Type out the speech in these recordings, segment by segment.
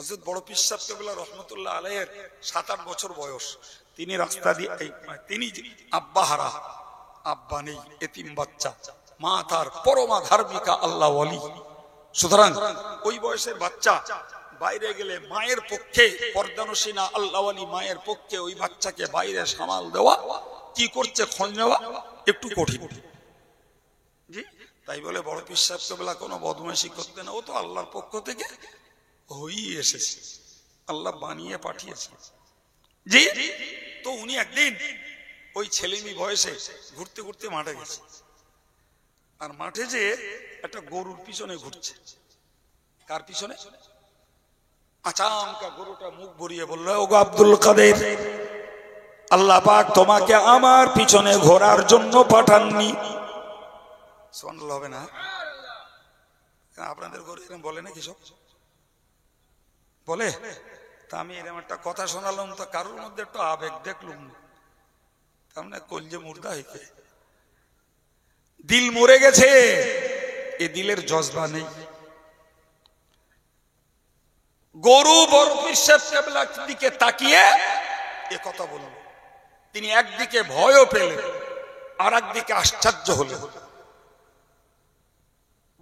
হযরত বড় পীর সাহেব কেবলা রহমতুল্লাহ আলাইহির 7-8 বছর বয়স। তিনি রাস্তা দিয়ে তিনি আব্বা হারা, আব্বা নেই, এতিম বাচ্চা, মা তার পরমা ধার্মিকা আল্লাহ ওয়ালি। সুতরাং ওই বয়সের বাচ্চা বাইরে গেলে মায়ের পক্ষে, পর্দানসীনা আল্লাহ ওয়ালি মায়ের পক্ষে ওই বাচ্চাকে বাইরে সামাল দেওয়া, কি করছে খোঁজ নেওয়া একটু কঠিন। জি, তাই বলে বড় পীর সাহেব কেবলা কোনো বদমাইশি করতে না, ও তো আল্লাহর পক্ষ থেকে হয়েই এসেছে, আল্লাহ বানিয়ে পাঠিয়েছে। জি, তো উনি একদিন ওই ছেলেমি বয়সে ঘুরতে ঘুরতে মাঠে গেছে, আর মাঠে যে একটা গরুর পিছনে ঘুরছে। কার পিছনে? আচামকা গরুটা মুখ ভরিয়ে বলল, ওগো আব্দুল কাদের, আল্লাহ পাক তোমাকে আমার পিছনে ঘোরার জন্য পাঠাননি। সুবহানাল্লাহ হবে না? আপনাদের ঘরে এরকম বলে না কি সব বলে? তা আমি এরকম একটা কথা শোনালাম, তো কারোর মধ্যে একটু আবেগ দেখলুম, তার মানে কলজে মুর্দা হইতে দিল মরে গেছে, এ দিলের জজবা নেই। গরু বড় পীর সাহেব কেবলার দিকে তাকিয়ে এ কথা বলল। তিনি একদিকে ভয়ও পেলেন, আর একদিকে আশ্চর্য হলেন।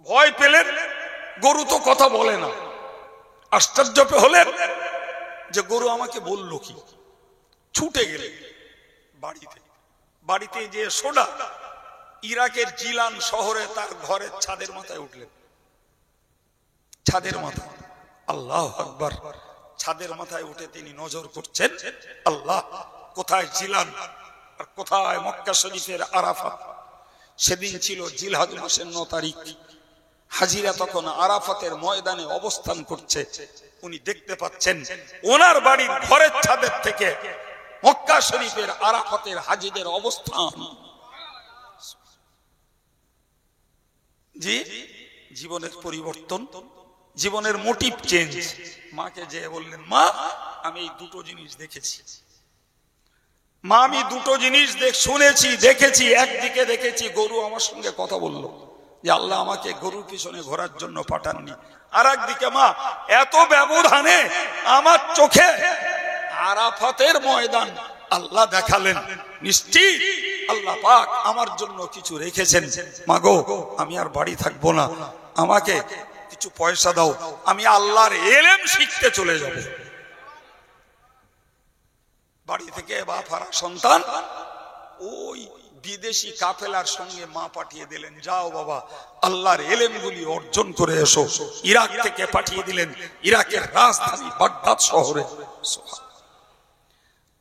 ভয় পেলেন, গরু তো কথা বলে না। আশ্চর্য হলেন যে গরু আমাকে বলল কি। ছুটে গেলেন বাড়িতে। বাড়িতে যে সোডা ইরাকের জিলান শহরে তার ঘরের ছাদের মাথায় উঠলেন। ছাদের মাথায়, আল্লাহু আকবার, ছাদের মাথায় উঠে তিনি নজর করছেন, আল্লাহ, কোথায় জিলান আর কোথায় মক্কা শরীফের আরাফাত। সেদিন ছিল জিলহজ মাসের 9 তারিখ। হাজিরা তখন আরাফাতের ময়দানে অবস্থান করছে। উনি দেখতে পাচ্ছেন ওনার বাড়ির ঘরের ছাদের থেকে মক্কা শরীফের আরাফাতের হাজিদের অবস্থান। জি, জীবনের পরিবর্তন, জীবনের মোটিভ চেঞ্জ। মাকে যে বললেন, মা আমি এই দুটো জিনিস দেখেছি, মা আমি দুটো জিনিস শুনেছি, দেখেছি। একদিকে দেখেছি গরু আমার সঙ্গে কথা বলল যে আল্লাহ আমাকে গরুর পিছনে ঘোরার জন্য পাঠাননি, আর একদিকে মা এত ব্যবধানে আমার চোখে আরাফাতের ময়দান আল্লাহ দেখালেন। নিশ্চিত আল্লাহ পাক আমার জন্য কিছু রেখেছেন। মাগো আমি আর বাড়ি থাকবো না, আমাকে কিছু পয়সা দাও, আমি আল্লাহর ইলম শিখতে চলে যাব। বাড়ি থেকে বাপ হারা সন্তান ওই বিদেশি কাফেলার সঙ্গে মা পাঠিয়ে দিলেন, যাও বাবা আল্লাহর ইলমগুলি অর্জন করে এসো। ইরাক থেকে পাঠিয়ে দিলেন ইরাকের রাজধানী বাগদাদ শহরে।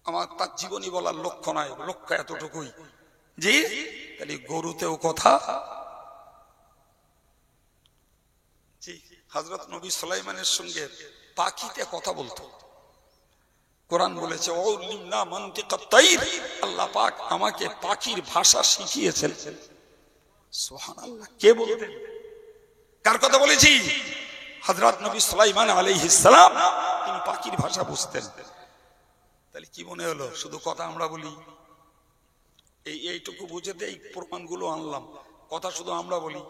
আমার তার জীবনী বলার লক্ষ্য নয়, লক্ষ্য এতটুকুই। জি, তাহলে গরুতেও কথা। জি, হযরত নবী সুলাইমানের সঙ্গে পাখিতে কথা বলতো। কোরআন বলেছে, ওলিমনা মানতিকাত তাইর, আল্লাহ পাক আমাকে পাখির ভাষা শিখিয়েছেন। সুবহানাল্লাহ। কে বলতেন? কার কথা বলেছি? হযরত নবী সুলাইমান আলাইহিস সালাম, তিনি পাখির ভাষা বুঝতেন। তাহলে কি মনে হলো শুধু কথা আমরা বলি? এইটুকু বুঝতে এই প্রমাণগুলো আনলাম। কথা শুধু আমরা বলি।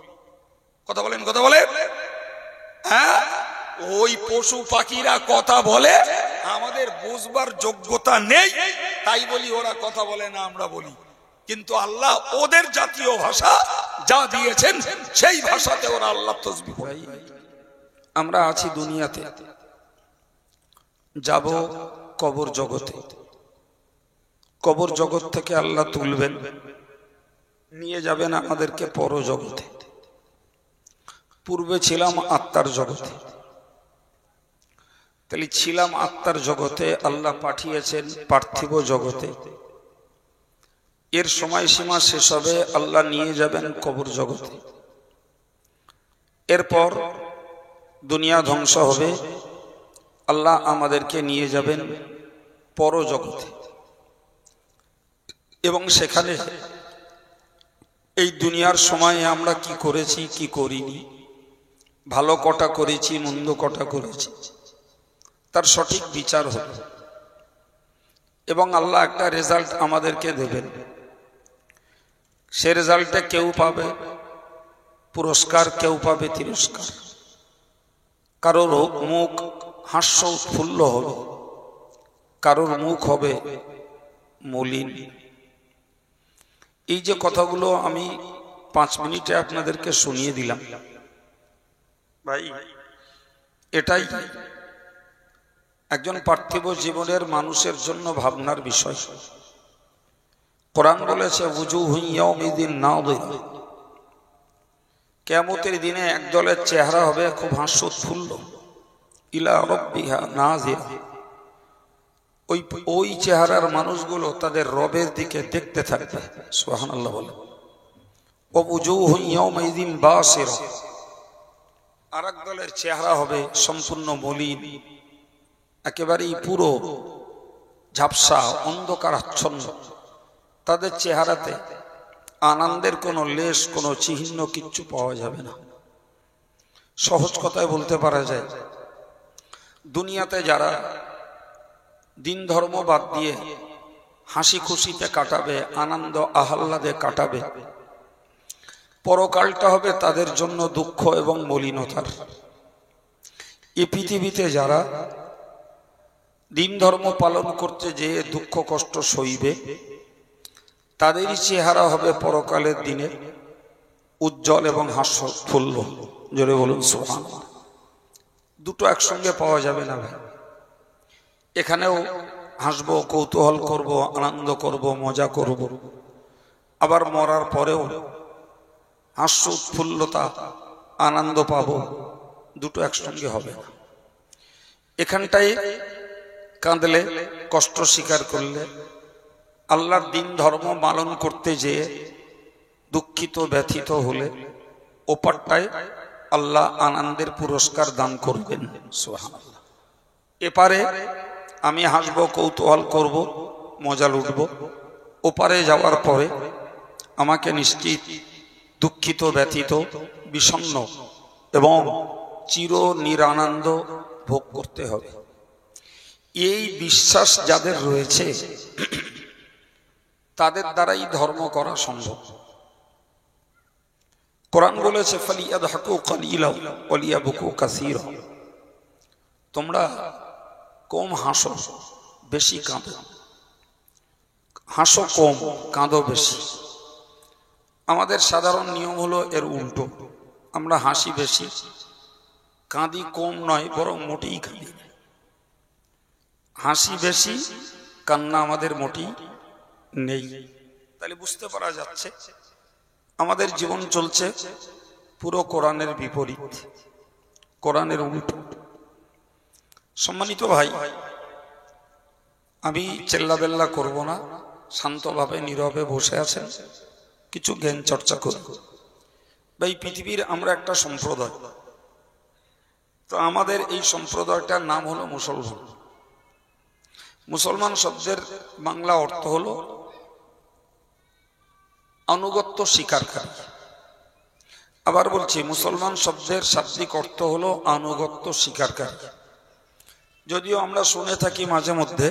কথা বলেন, কথা বলে। হ্যাঁ, ওই পশু পাখিরা কথা বলে, আমাদের বুঝবার যোগ্যতা নেই, তাই বলি ওরা কথা বলে না, আমরা বলি। কিন্তু আল্লাহ ওদের জাতীয় ভাষা যা দিয়েছেন সেই ভাষাতে ওরা আল্লাহ তাসবিহ পড়ে। আমরা আছি দুনিয়াতে, যাব কবর জগতে। কবর জগৎ থেকে আল্লাহ তুলবেন, নিয়ে যাবেন আমাদেরকে পরজগতে। পূর্বে ছিলাম আত্মার জগতে, তাহলে ছিলাম আত্মার জগতে, আল্লাহ পাঠিয়েছেন পার্থিব জগতে। এর সময়সীমা শেষ হবে, আল্লাহ নিয়ে যাবেন কবর জগতে। এরপর দুনিয়া ধ্বংস হবে, আল্লাহ আমাদেরকে নিয়ে যাবেন পরজগতে। এবং সেখানে এই দুনিয়ার সময়ে আমরা কি করেছি কি করিনি, ভালো কটা করেছি মন্দ কটা করেছি, তার সঠিক বিচার হবে। এবং আল্লাহ একটা রেজাল্ট আমাদেরকে দেবেন। সে রেজাল্টে কেউ পাবে পুরস্কার, কেউ পাবে তিরস্কার। কারোর মুখ হাস্য উৎফুল্ল হবে, কারোর মুখ হবে মলিন। এই যে কথাগুলো আমি 5 মিনিটে আপনাদেরকে শুনিয়ে দিলাম ভাই, এটাই একজন পার্থিব জীবনের মানুষের জন্য ভাবনার বিষয়। কোরআন বলেছে উজুহু ইয়াউমিদিন নাযিরা, কিয়ামতের দিনে একদলের চেহারা হবে খুব হাস্যোৎফুল্ল, ইলা রাব্বিহা নাযিরা, ওই চেহারার মানুষগুলো তাদের রবের দিকে দেখতে থাকবে। সুবহানাল্লাহ বলে। ওয়া উজুহু ইয়াউমাইদিন বাসিরা, আরেক দলের চেহারা হবে সম্পূর্ণ মলিন, একেবারেই পুরো ঝাপসা অন্ধকার আচ্ছন্ন। তাদের চেহারাতে আনন্দের কোনো লেশ, কোনো চিহ্ন কিচ্ছু পাওয়া যাবে না। সহজ কথায় বলতে পারা যায়, দুনিয়াতে যারা দিন ধর্ম বাদ দিয়ে হাসি খুশিতে কাটাবে, আনন্দ আহ্লাদে কাটাবে, পরকালটা হবে তাদের জন্য দুঃখ এবং মলিনতার। এই পৃথিবীতে যারা দিন ধর্ম পালন করতে যেয়ে দুঃখ কষ্ট সইবে, তাদেরই চেহারা হবে পরকালের দিনে উজ্জ্বল এবং হাস্যোৎফুল্ল। জোরে বলুন সুবহানাল্লাহ। দুটো একসঙ্গে পাওয়া যাবে না ভাই। এখানেও হাসবো, কৌতূহল করব, আনন্দ করব, মজা করব, আবার মরার পরেও হাস্য উৎফুল্লতা আনন্দ পাবো, দুটো একসঙ্গে হবে না। এখানটাই কাঁদলে, কষ্ট স্বীকার করলে, আল্লাহর দিন ধর্ম পালন করতে যেয়ে দুঃখিত ব্যথিত হলে, ওপারটায় আল্লাহ আনন্দের পুরস্কার দান করবেন। সুবহানাল্লাহ। এপারে আমি হাসবো, কৌতূহল করব, মজা লুটব, ওপারে যাওয়ার পরে আমাকে নিশ্চিত দুঃখিত ব্যথিত বিষণ্ণ এবং চির নিরানন্দ ভোগ করতে হবে। এই বিশ্বাস যাদের রয়েছে তাদের দ্বারাই ধর্ম করা সম্ভব। কোরআন বলেছে ফালিয়াদহাকু কালিলা ওয়ালিয়াবকু কাসীরা, তোমরা কম হাসো, বেশি কাঁদো। হাসো কম, কাঁদো বেশি। আমাদের সাধারণ নিয়ম হলো এর উল্টো, আমরা হাসি বেশি, কাঁদি কম নয়, বরং মোটেই কাঁদি। হাসি বেশি, কান্না আমাদের মোটেই নেই। তাহলে বুঝতে পারা যাচ্ছে আমাদের জীবন চলছে পুরো কোরআনের বিপরীত, কোরআনের উল্টো। সম্মানিত ভাই, আমি চেল্লাবেল্লা করব না, শান্তভাবে নীরবে বসে আছেন, কিছু জ্ঞান চর্চা করব। ভাই, পৃথিবীর আমরা একটা সম্প্রদায়, তো আমাদের এই সম্প্রদায়টার নাম হলো মুসলমান। মুসলমান শব্দের বাংলা অর্থ হলো আনুগত্য স্বীকারকারী। আবার বলছি, মুসলমান শব্দের শাব্দিক অর্থ হলো আনুগত্য স্বীকারকারী। যদিও আমরা শুনে থাকি মাঝে মধ্যে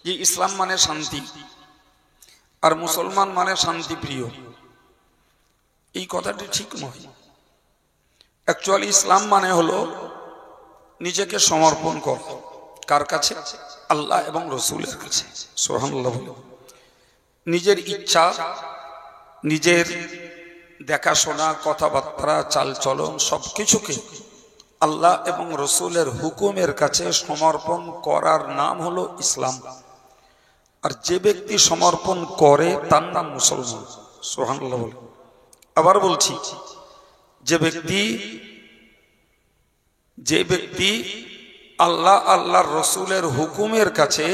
যে ইসলাম মানে শান্তি আর মুসলমান মানে শান্তিপ্রিয়। এই কথাটি ঠিক নয়। অ্যাকচুয়ালি ইসলাম মানে হলো নিজেকে সমর্পণ করা। কার কাছে? আল্লাহ এবং রসুলের কাছে। সুবহানাল্লাহ। নিজের ইচ্ছা, নিজের দেখাশোনা, কথাবার্তা, চালচলন সবকিছুকে আল্লাহ এবং রসুলের হুকুমের কাছে সমর্পণ করার নাম হলো ইসলাম। আর যে ব্যক্তি সমর্পণ করে তার নাম মুসলমান। সুবহানাল্লাহ। আবার বলছি, যে ব্যক্তি আল্লাহ আল্লাহর রসুলের হুকুমের কাছে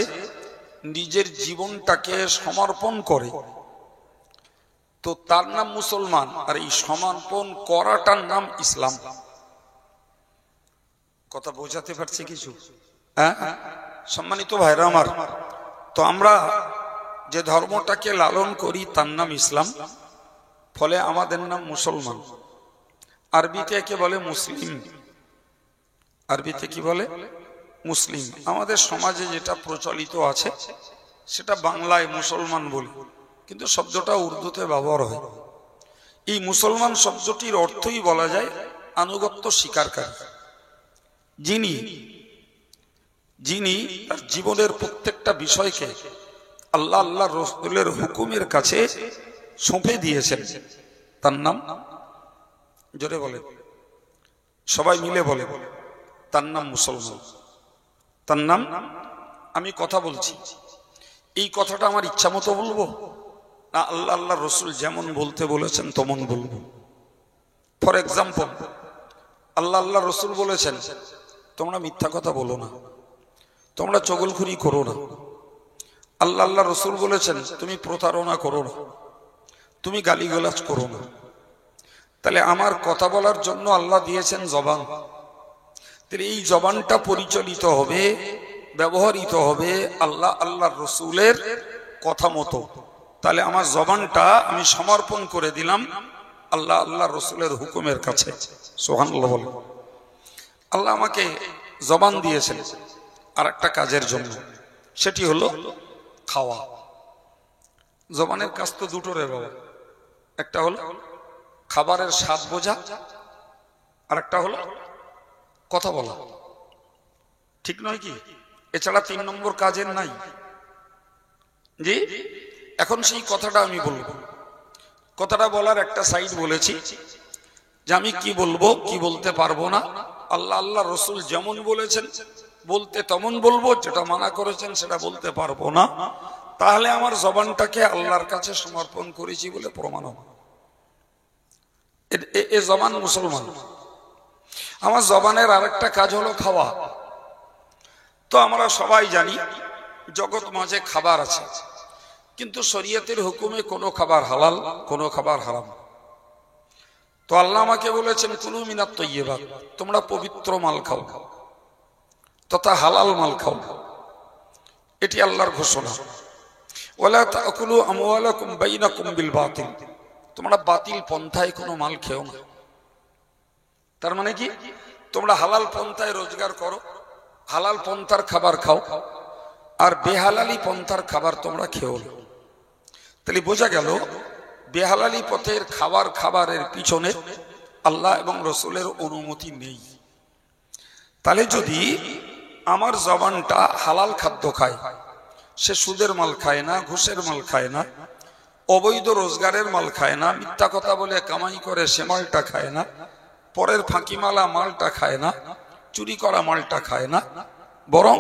নিজের জীবনটাকে সমর্পণ করে তো তার নাম মুসলমান। আর এই সমর্পণ করাটার নাম ইসলাম। কথা বোঝাতে পারছি কিছু? হ্যাঁ, সম্মানিত ভাইরা আমার, তো আমরা যে ধর্মটাকে লালন করি তার নাম ইসলাম, ফলে আমাদের নাম মুসলমান। আরবিতে একে বলে মুসলিম। আরবিতে কি বলে? মুসলিম। আমাদের সমাজে যেটা প্রচলিত আছে সেটা বাংলায় মুসলমান বলি, কিন্তু শব্দটা উর্দুতে ব্যবহার হয়। এই মুসলমান শব্দটির অর্থই বলা যায় আনুগত্য স্বীকারকারী। যিনি যিনি তার জীবনের প্রত্যেকটা বিষয়কে আল্লাহ আল্লাহ রাসূলের হুকুমের কাছে সঁপে দিয়েছেন, তার নাম, জোরে বলে, সবাই মিলে বলে, তার নাম মুসলমান, তার নাম। আমি কথা বলছি, এই কথাটা আমার ইচ্ছা মতো বলবো না আল্লাহ আল্লাহ রসুল যেমন বলতে বলেছেন তেমন বলবো? ফর এক্সাম্পল, আল্লাহ আল্লাহ রসুল বলেছেন তোমরা মিথ্যা কথা বলো না, তোমরা চগলখুরি করো না। আল্লাহ আল্লাহ রসুল বলেছেন তুমি প্রতারণা করো না, তুমি গালিগালাজ করো না। তাহলে আমার কথা বলার জন্য আল্লাহ দিয়েছেন জবান, তাহলে এই জবানটা পরিচালিত হবে, ব্যবহৃত হবে আল্লাহ আল্লাহর রসুলের কথা মতো। তাহলে আমার জবানটা আমি সমর্পণ করে দিলাম আল্লাহ আল্লাহ রসুলের হুকুমের কাছে। সুবহানাল্লাহ বলে। আল্লাহ আমাকে জবান দিয়েছেন আর একটা কাজের জন্য, সেটি হলো খাওয়া। জবানের কাজ তো দুটো রে বাবা, একটা হলো খাবারের স্বাদ বোঝা, আর একটা হলো কথা বলা, ঠিক নয় কি? এছাড়া 3 নম্বর কাজের নাই। জি, এখন সেই কথাটা আমি বলবো। কথাটা বলার একটা সাইড বলেছি যে আমি কি বলবো কি বলতে পারবো না, আল্লাহ আল্লাহ রসুল যেমন বলেছেন বলতে তেমন বলবো, যেটা মানা করেছেন সেটা বলতে পারবো না। তাহলে আমার জবানটাকে আল্লাহর কাছে সমর্পণ করেছি বলে প্রমাণ হবে। এ জবান মুসলমান। আমার জবানের আরেকটা কাজ হলো খাওয়া। তো আমরা সবাই জানি জগৎ মাঝে খাবার আছে, কিন্তু শরীয়তের হুকুমে কোনো খাবার হালাল, কোনো খাবার হারাম। তো আল্লাহ আমাকে বলেছেন কুলু মিনাত তাইয়্যিবাত, তোমরা পবিত্র মাল খাও তথা হালাল মাল খাও, এটি আল্লাহর ঘোষণা। ওয়ালা তাকুলু আমওয়ালাকুম বাইনাকুম বিল বাতিল, তোমরা বাতিল পন্থায় কোনো মাল খেও না। তার মানে কি? তোমরা হালাল পন্থায় রোজগার করো, হালাল পন্থার খাবার খাও, আর বেহালালি পন্থার খাবার তোমরা খেও না। তাহলে বোঝা গেল বেহালালি পথের খাবারের পিছনে আল্লাহ এবং রসুলের অনুমতি নেই। তাহলে যদি আমার জবানটা হালাল খাদ্য খায়, সে সুদের মাল খায় না, ঘুষের মাল খায় না, অবৈধ রোজগারের মাল খায় না, মিথ্যা কথা বলে কামাই করে সে মালটা খায় না, পরের ফাঁকিমালা মালটা খায় না, চুরি করা মালটা খায় না, বরং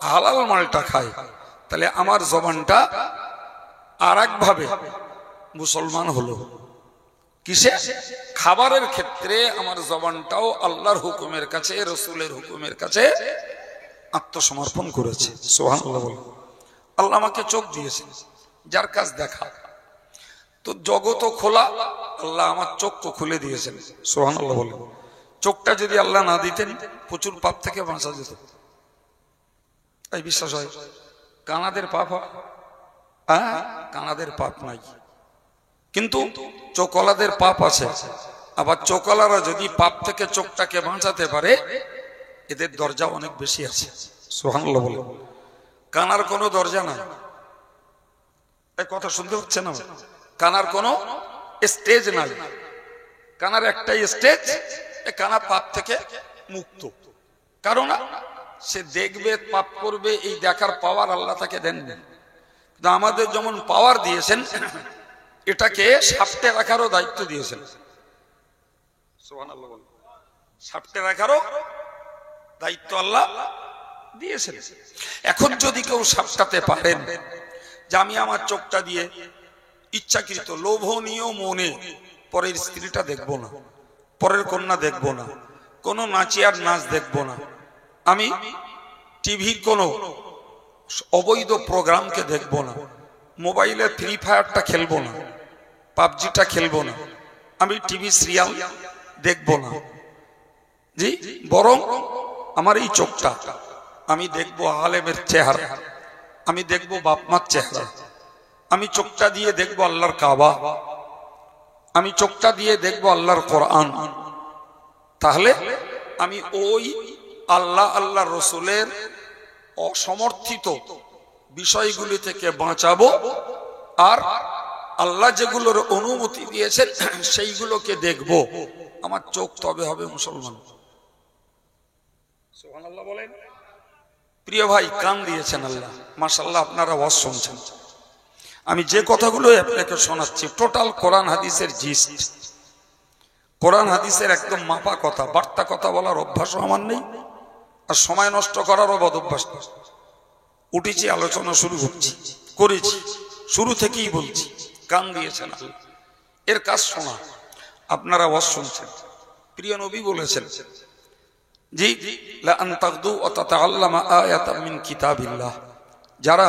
হালাল মালটা খায়, তাহলে আমার জবানটা আর একভাবে মুসলমান হলো। কিসে? খাবারের ক্ষেত্রে আমার জবানটাও আল্লাহর হুকুমের কাছে, রসুলের হুকুমের কাছে আত্মসমর্পণ করেছে। সুবহানাল্লাহ বলে। আল্লাহ আমাকে চোখ দিয়েছেন, যার কাজ দেখা। তো জগৎ খোলা, আল্লাহ আমার চোখকে খুলে দিয়েছেন। সুবহানাল্লাহ বলে। চোখটা যদি আল্লাহ না দিতেন প্রচুর পাপ থেকে বাঁচা যেত। এই বিশ্বাস হয়? কানাদের পাপ হয়? হ্যাঁ, কানাদের পাপ নাই, কিন্তু চোখওয়ালাদের পাপ আছে। আবার চোখওয়ালারা যদি পাপ থেকে চোখটাকে বাঁচাতে পারে, এদের দরজা অনেক বেশি আছে। সুবহানাল্লাহ বলে। কানার কোনো দরজা নাই। এই কথা শুনতে হচ্ছে না? কানার কোনো স্টেজ নাই। কানার একটাই স্টেজ, কানা পাপ থেকে মুক্ত। কারণ সে দেখবে, পাপ করবে, এই দেখার পাওয়ার আল্লাহ তাকে দেন। আমাদের যেমন পাওয়ার দিয়েছেন, এটাকে সাপটে রাখারও দায়িত্ব দিয়েছেন। সুবহানাল্লাহ বলে। সাপটে রাখারও দায়িত্ব আল্লাহ দিয়েছেন। এখন যদি কেউ সাপটাতে পারেন যে আমি আমার চোখটা দিয়ে ইচ্ছাকৃত লোভনীয় মনে পরের স্ত্রীটা দেখবো না, পরের কন্যা দেখবো না, কোনো নাচিয়ার নাচ দেখবো না, আমি টিভির কোনো অবৈধ প্রোগ্রামকে দেখবো না, মোবাইলে ফ্রি ফায়ারটা খেলবো না, পাবজিটা খেলবো না, আমি টিভি সিরিয়াল দেখবো না, জি, বরং আমার এই চোখটা আমি দেখবো আলেমের চেহারা, আমি দেখবো বাপমার চেহারা, আমি চোখটা দিয়ে দেখবো আল্লাহর কাবা, আমি চোখটা দিয়ে দেখবো আল্লাহর কোরআন। তাহলে আমি ওই আল্লাহ আল্লাহ রসুলের অসমর্থিত বিষয়গুলি থেকে বাঁচাবো, আর আল্লাহ যেগুলোর অনুমতি দিয়েছেন সেইগুলোকে দেখবো। আমার চোখ তবে হবে মুসলমান। সুবহানাল্লাহ বলেন। প্রিয় ভাই, কান দিয়েছেন আল্লাহ, মাশাআল্লাহ, আপনারা ওয়াজ শুনছেন। আমি যে কথাগুলো আপনাকে শোনাচ্ছি টোটাল কোরআন হাদিসের জিস্ট, কোরআন হাদিসের একদম মাপা কথা, বার্তা কথা বলার অভ্যাসও আমার নেই, আর সময় নষ্ট করারও বদ অভ্যাস নেই। উঠেছি, আলোচনা শুরু করেছি, শুরু থেকেই বলছি, কান দিয়েছেন আল্লাহ, এর কাজ শোনা, আপনারা ওয়াজ শুনছেন। প্রিয় নবী বলেছেন, জি, লা আন তাগদু ওয়া তাতাআল্লামা আয়াতাম মিন কিতাবিল্লাহ, যারা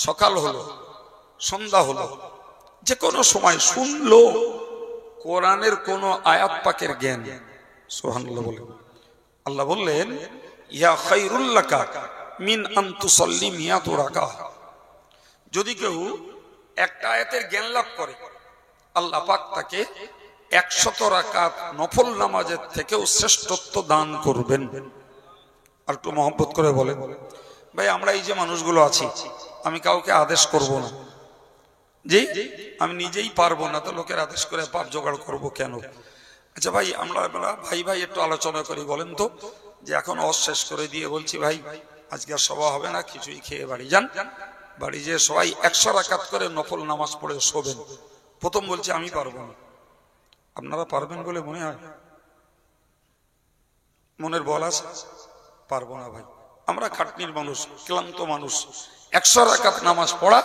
সকাল হলো সন্ধ্যা হলো যে কোনো সময় শুনলো কোরআনের কোন আয়াত পাকের জ্ঞান, সুবহানাল্লাহ বলেন, আল্লাহ বললেন, ইয়া খায়রুল লাকা মিন আন তুসাল্লি মিয়াত রাকাহ, যদি কেউ একটা আয়াতের জ্ঞান লাভ করে আল্লাহ পাক তাকে 100 রাকাত নফল নামাজের থেকেও শ্রেষ্ঠত্ব দান করবেন। আর একটু মহব্বত করে বলেন, ভাই আমরা এই যে মানুষগুলো আছি, আমি কাউকে আদেশ করব না, জি, আমি নিজেই পারবো না, তো লোকের আদেশ করে পাপ জোগাড় করব কেন? আচ্ছা ভাই, আমরা ভাই ভাই একটু আলোচনা করি, বলেন তো, যে এখন শেষ করে দিয়ে বলছি, ভাই আজকে আর সভা হবে না, কিছুই খেয়ে বাড়ি যান, বাড়ি যেয়ে সবাই 100 রাকাত করে নফল নামাজ পড়ে শোবেন। প্রথম বলছি আমি পারবো না, আপনারা পারবেন বলে মনে হয়? মনের বল আছে? পারবো না ভাই, আমরা খাটনির মানুষ, ক্লান্ত মানুষ, 100 রাকাত নামাজ পড়া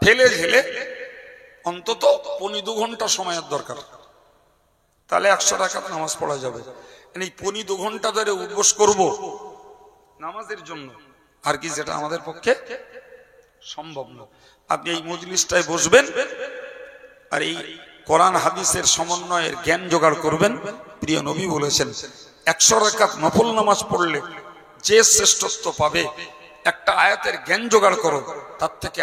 ফেলে ঝেলে অন্তত 1.25 ঘন্টা সময়ের দরকার, তাহলে 100 রাকাত নামাজ পড়া যাবে। এই 1.25 ঘন্টা ধরে উপবাস করব নামাজের জন্য, আর কি যেটা আমাদের পক্ষে সম্ভব না। আপনি এই মজলিসটায় বসবেন আর এই কোরআন হাদিসের সমন্বয়ের জ্ঞান জোগাড় করবেন। প্রিয় নবী বলেছেন, 100 রাকাত নফল নামাজ পড়লে যে শ্রেষ্ঠত্ব পাবে, একটা আয়াতের জ্ঞান জোগাড় করো তার থেকে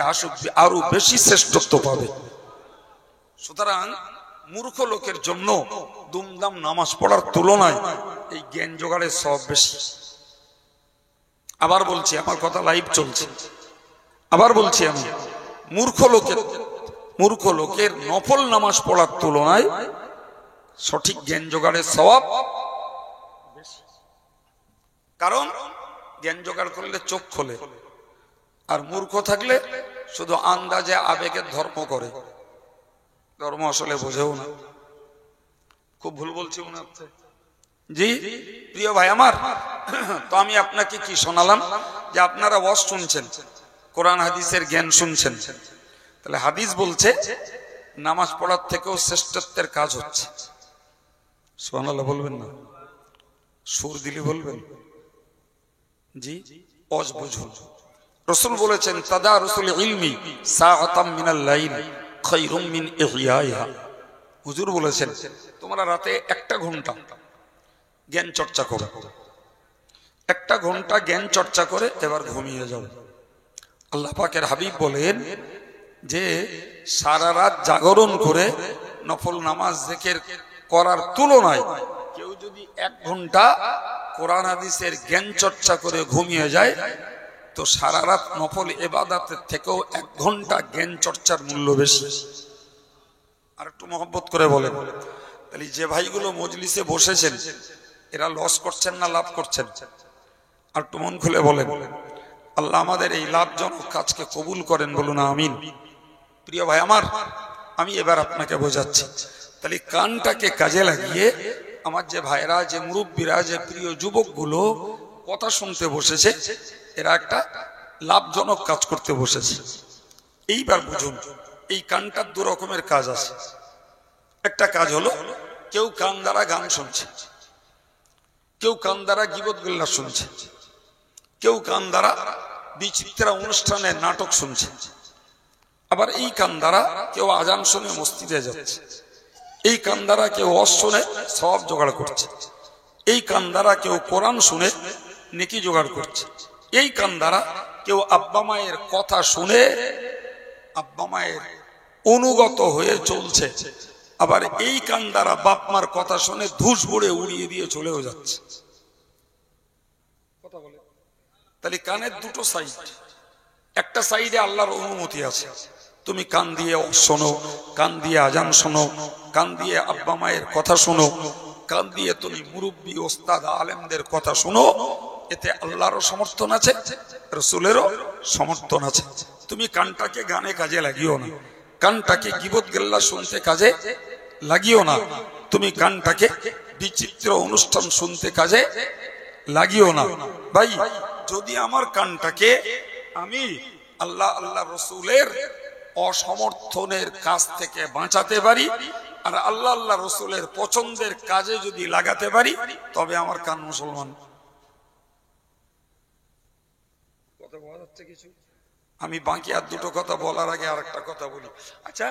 আরো বেশি শ্রেষ্ঠত্ব পাবে। সুতরাং মূর্খ লোকের জন্য দুমদাম নামাজ পড়ার তুলনায় এই জ্ঞান জোগাড়ের সব বেশি। আবার বলছি, আমার কথা লাইভ চলছে, আবার বলছি, আমি মূর্খ লোকের নফল নামাজ পড়ার তুলনায় সঠিক জ্ঞান জোগাড়ের সওয়াব বেশি। কারণ জ্ঞান জোগাড় করলে চোখ খোলে, আর মূর্খ থাকলে শুধু আন্দাজে আবেগের ধর্ম করে, ধর্ম আসলে বোঝেও না। খুব ভুল বলছি মনে হচ্ছে? জি প্রিয় ভাই আমার, তো আমি আপনাকে কি শোনালাম যে আপনারা ওয়াজ শুনছেন, কোরআন হাদিসের জ্ঞান শুনছেন, তাহলে হাদিস বলছে নামাজ পড়ার থেকেও শ্রেষ্ঠত্বের কাজ হচ্ছে। সুবহানাল্লাহ বলবেন না? সুর দিলে বলবেন? জি, ওয়াজ বুঝুন। রাসূল বলেছেন, তাদারুসুল ইলমি সাআতাম মিনাল লাইল খায়রুম মিন ইহইয়াইহা। হুজুর বলেছেন, তোমরা রাতে 1 ঘন্টা জ্ঞান চর্চা করো, 1 ঘন্টা জ্ঞান চর্চা করে এবার ঘুমিয়ে যাও। আল্লাহ পাকের হাবিব বলেন যে সারা রাত জাগরণ করে নফল নামাজ জিকির করার তুলনায় কেউ যদি 1 ঘন্টা কোরআন হাদিসের জ্ঞান চর্চা করে ঘুমিয়ে যায়, তো সারা রাত নফল ইবাদতের থেকেও 1 ঘন্টা জ্ঞান চর্চার মূল্য বেশি। আর একটু মহব্বত করে বলেন, তাহলে যে ভাইগুলো মজলিসে বসেছেন এরা লস করছেন না লাভ করছেন? আর একটু মন খুলে বলেন, আল্লাহ আমাদের এই লাভজনক কাজকে কবুল করেন, বলুন আমিন। প্রিয় ভাই আমার, আমি এবার আপনাকে বোঝাচ্ছি, তাহলে কানটাকে কাজে লাগিয়ে আমার যে ভাইরা, যে মুরব্বীরা, যে প্রিয় যুবকগুলো কথা শুনতে বসেছে, এরা একটা লাভজনক কাজ করতে বসেছে। এইবার বুঝুন, এই কানটার 2 রকমের কাজ আছে। একটা কাজ হলো, কেউ কান দ্বারা গান শুনছে, কেউ কান দ্বারা গীবত গিল্লা শুনছে, কেউ কান দ্বারা বিচিত্রা অনুষ্ঠানের নাটক শুনছে, আবার এই কান দ্বারা কেউ আজান শুনে মসজিদে যাচ্ছে, এই কান দ্বারা কেউ ওয়াজ শুনে সওয়াব জোগাড় করছে, এই কান দ্বারা কেউ কোরআন শুনে নেকি জোগাড় করছে, এই কান দ্বারা কেউ আব্বা মায়ের কথা শুনে আব্বা মায়ের অনুগত হয়ে চলছে, আবার এই কান দ্বারা বাপ মার কথা শুনে ধুস ভরে উড়িয়ে দিয়ে চলেও যাচ্ছে। কথা বলে, তাহলে কানের 2টো সাইড। একটা সাইডে আল্লাহর অনুমতি আছে, তুমি কান দিয়ে শোনো, কান দিয়ে আজান শোনো, কান দিয়ে আব্বা মায়ের কথা শোনো, কান দিয়ে তুমি মুরব্বী ওস্তাদ আলেমদের কথা শোনো, এতে আল্লাহরও সমর্থন আছে, রাসূলেরও সমর্থন আছে। তুমি কানটাকে গানে কাজে লাগিও না, কানটাকে গীবত গিল্লা শুনতে কাজে লাগিও না, তুমি কানটাকে বিচিত্র অনুষ্ঠান শুনতে কাজে লাগিও না। ভাই, যদি আমার কানটাকে আমি আল্লাহ আল্লাহ রসুলের অসমর্থনের কাজ থেকে বাঁচাতে পারি আর আল্লাহ আল্লাহ রসুলের পছন্দের কাজে যদি লাগাতে পারি, তবে আমার কান মুসলমান। কথা বলা যাচ্ছে কিছু? আমি বাকি আর দুটো কথা বলার আগে আর একটা কথা বলি। আচ্ছা,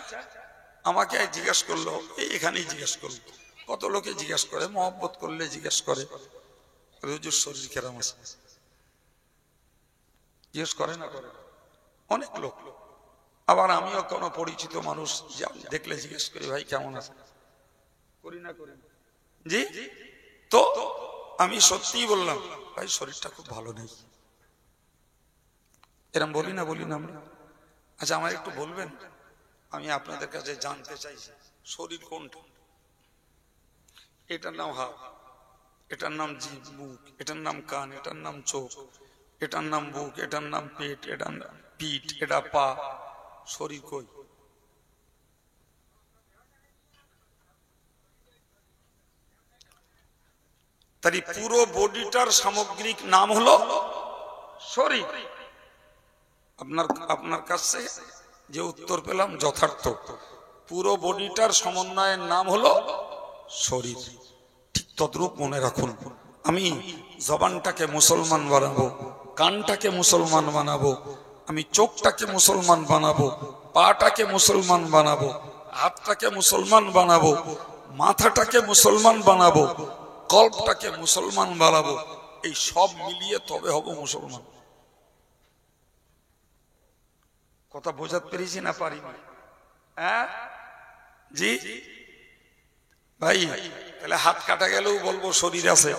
আমাকে জিজ্ঞেস করলো, এখানেই জিজ্ঞেস করলো, কত লোকে জিজ্ঞেস করে, মহব্বত করলে জিজ্ঞেস করে হুজুর শরীর কেরাম আছে, জিজ্ঞেস করে না করে অনেক লোক। আবার আমিও কোনো পরিচিত মানুষ দেখলে জিজ্ঞেস করি, ভাই কেমন আছে, করি না করি? জি। তো আমি সত্যিই বললাম, ভাই শরীরটা খুব ভালো নেই, এরম বলি না আমরা? আচ্ছা, আমার একটু বলবেন, আমি আপনাদের কাছে জানতে চাইছি, শরীর কোনটা? এটার নাম হাত, এটার নাম জিভ, মুখ, এটার নাম কান, এটার নাম চোখ, এটার নাম বুক, এটার নাম পেট, এটার নাম পিঠ, এটা পা। শরীর কই? তাই পুরো বডিটার সামগ্রিক নাম হলো শরীর। আপনার কাছে যে উত্তর পেলাম যথার্থ, পুরো বডিটার সমন্বয়ের নাম হলো শরীর। ঠিক তদ্রূপ মনে রাখুন, আমি জবানটাকে মুসলমান বানাবো, কানটাকে মুসলমান বানাবো, আমি চোখটাকে মুসলমান বানাবো, পাটাকে মুসলমান বানাবো, হাতটাকে মুসলমান বানাবো, মাথাটাকে মুসলমান বানাবো, কল্পটাকে মুসলমান বানাবো। এই সব মিলিয়ে তবে হব মুসলমান। কথা বোঝাতে পেরেছি না পারিনি? হ্যাঁ জি ভাই, তাহলে হাত কাটা গেলেও বলবো শরীর আছে,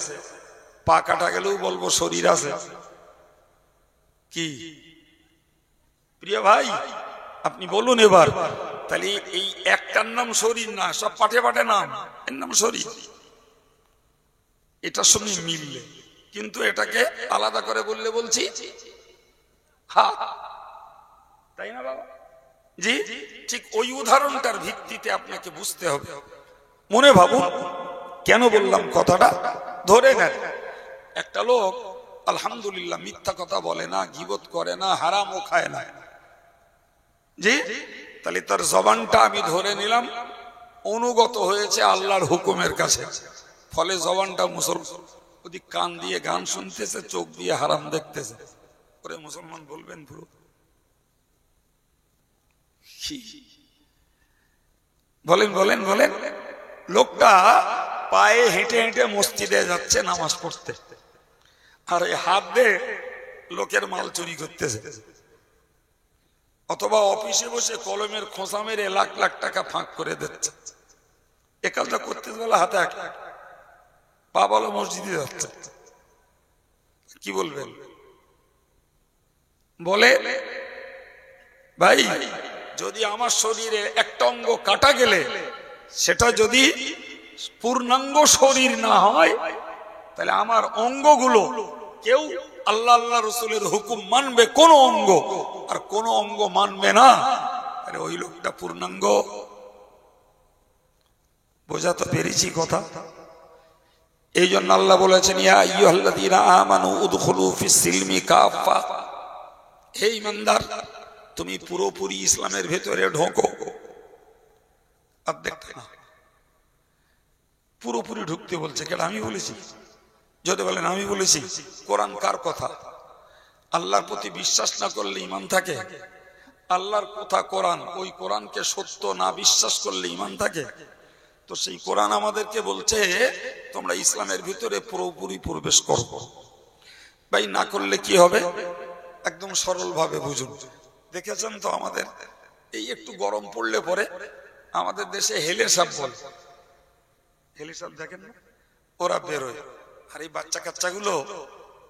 পা কাটা গেলেও বলবো শরীর আছে। কি প্রিয় ভাই, আপনি বলুন এবার, তাহলে এই একটার নাম শরীর না, সব পাঠে পাঠে নাম, এর নাম শরীর। এটার সঙ্গে মিললে, কিন্তু এটাকে আলাদা করে বললে বলছি হাত, তাই না বাবা? জি, ঠিক ওই উদাহরণটার ভিত্তিতে আপনাকে বুঝতে হবে। মনে ভাবুন, কেন বললাম কথাটা, ধরে নেন একটা লোক আলহামদুলিল্লাহ মিথ্যা কথা বলে না, গীবত করে না, হারামও খায় না। জি, তাহলে তার জবানটা আমি ধরে নিলাম অনুগত হয়েছে আল্লাহর হুকুমের কাছে, ফলে জবানটা মুসলমান। ওদিক কান দিয়ে গান শুনতেছে, চোখ দিয়ে হারাম দেখতেছে, ওরে মুসলমান বলবেন পুরো? বলেন বলেন বলেন। লোকটা পায়ে হেঁটে হেঁটে মসজিদে যাচ্ছে নামাজ পড়তে, আর এই হাত দিয়ে লোকের মাল চুরি করতেছে, অথবা অফিসে বসে কলমের খোঁচা মেরে লাখ লাখ টাকা ফাঁক করে দিচ্ছে। এ কাজটা করতে গেলে হাতে পা বলো মসজিদে যাচ্ছে, কি বলবেন? বলে ভাই, যদি আমার শরীরে একটা অঙ্গ কাটা গেলে সেটা যদি পূর্ণাঙ্গ শরীর না হয়, তাহলে আমার অঙ্গগুলো কেউ আল্লাহ আল্লাহ রসুলের হুকুম মানবে কোন অঙ্গ, আর কোন অঙ্গ মানবে না, তাহলে ওই লোকটা পূর্ণাঙ্গ। বোঝাতে পেরেছি কথা? এই জন্য আল্লাহ বলেছেন, ইয়া আইয়ুহাল্লাযীনা আমানু উদখুলু ফিস সিলমি কাফা, হে ঈমানদার, তুমি পুরোপুরি ইসলামের ভেতরে ঢোকো। অর্ধেক না, পুরোপুরি ঢুকতে বলছে। কেন আমি বলেছি? যদি বলেন আমি বলেছি, কোরআন কার কথা? আল্লাহর প্রতি বিশ্বাস না করলে ঈমান থাকে? আল্লাহর কথা কোরআন, ওই কোরআনকে সত্য না বিশ্বাস করলে ঈমান থাকে? তো সেই কোরআন আমাদেরকে বলছে তোমরা ইসলামের ভিতরে পুরোপুরি প্রবেশ করো। ভাই, না করলে কি হবে? একদম সরল ভাবে বুঝুন। দেখেছেন তো আমাদের এই একটু গরম পড়লে পরে আমাদের দেশে হেলে সাপ বলে, হেলে সাপ দেখেন না, ওরা বেরোয়। আর এই বাচ্চা কাচ্চাগুলো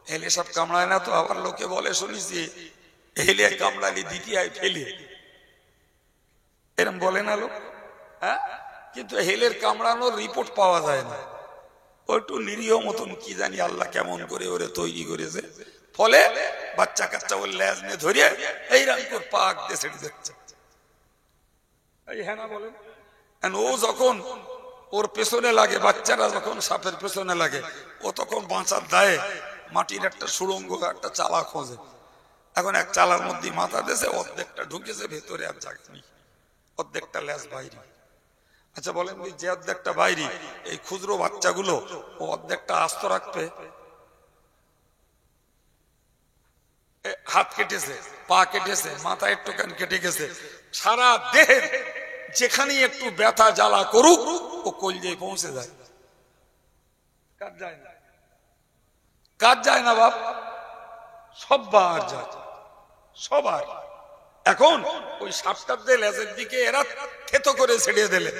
হেলে সাপ কামড়ায় না তো, আবার লোকে বলে শুনেছি হেলে কামড়ালি দ্বিতীয় ফেলে, এরম বলে না লোক? হ্যাঁ, কিন্তু হেলের কামড়ানোর রিপোর্ট পাওয়া যায় না, ওইটু নিরীহ মতন কি জানি আল্লাহ কেমন করে ওরে তৈরি করেছে, ফলে বাচ্চা কাচ্চা ওর লেজ নিয়ে ধরিয়ে এইরকম করে পাক দিয়ে ছেড়ে যাচ্ছে। এই হ্যাঁ না বলেন? ও যখন ওর পেছনে লাগে, বাচ্চারা যখন সাপের পেছনে লাগে, ও তখন বাঁচার দায়ে মাটির একটা সুড়ঙ্গ, একটা চালা খোঁজে। এখন এক চালার মধ্যে মাথা দিয়েছে, অর্ধেকটা ঢুকেছে ভেতরে, আর জাগেনি, অর্ধেকটা লেজ বাইরে। আচ্ছা বলেন, যে অর্ধেকটা বাইরে, এই ক্ষুদ্র বাচ্চাগুলো ও অর্ধেকটা আস্ত রাখবে? হাত কেটেছে, পা কেটেছে, মাথা একটুখানি কেটে গেছে, সারা দেহের যেখানে একটু ব্যথা জ্বালা করুক ও কলজে পৌঁছে যায়। কাজ যায় না, কাজ যায় না বাপ, সববার যায়, সবার। এখন ওই সাপটার দিয়ে লেজের দিকে এরা থেতো করে ছেড়ে দিলে,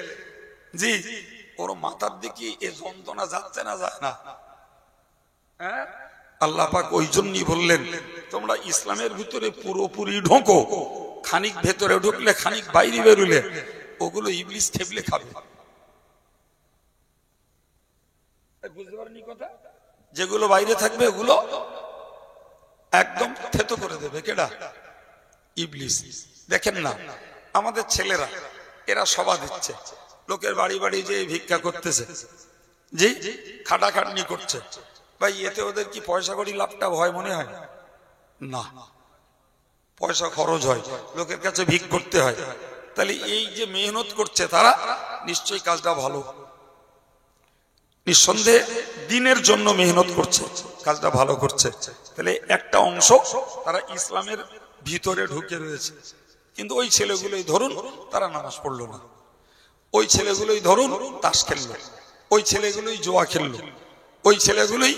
জি ওর মাথার দিকে এই যন্ত্রণা যাচ্ছে না, যায় না? হ্যাঁ, আল্লাহ পাক ওই জন্যই বললেন, তোমরা ইসলামের ভিতরে পুরোপুরি ঢোকো, খানিক ভেতরে ঢুকলে খানিক বাইরে বেরুলে ওগুলো ইবলিস খেবলে খাবে। বুঝতে পারেনি কথা? যেগুলো বাইরে থাকবে ওগুলো একদম থেতো করে দেবে কেডা? ইবলিস। দেখেন না আমাদের ছেলেরা, এরা সভা দিচ্ছে, লোকের বাড়ি বাড়ি যে ভিক্ষা করতেছে, জি খাটাখাটনি করছে, ভাই এতে ওদের কি পয়সা করি লাভটা হয় মনে হয়? না, পয়সা খরচ হয়, লোকের কাছে ভিক করতে হয়। তাহলে এই যে মেহনত করছে তারা, নিশ্চয়ই কাজটা ভালো, নিঃসন্দেহে দিনের জন্য মেহনত করছে, কাজটা ভালো করছে। তাহলে একটা অংশ তারা ইসলামের ভিতরে ঢুকে রয়েছে। কিন্তু ওই ছেলেগুলোই ধরুন তারা নামাজ পড়লো না, ওই ছেলেগুলোই ধরুন তাস খেললো, ওই ছেলেগুলোই জোয়া খেললো, ওই ছেলেগুলোই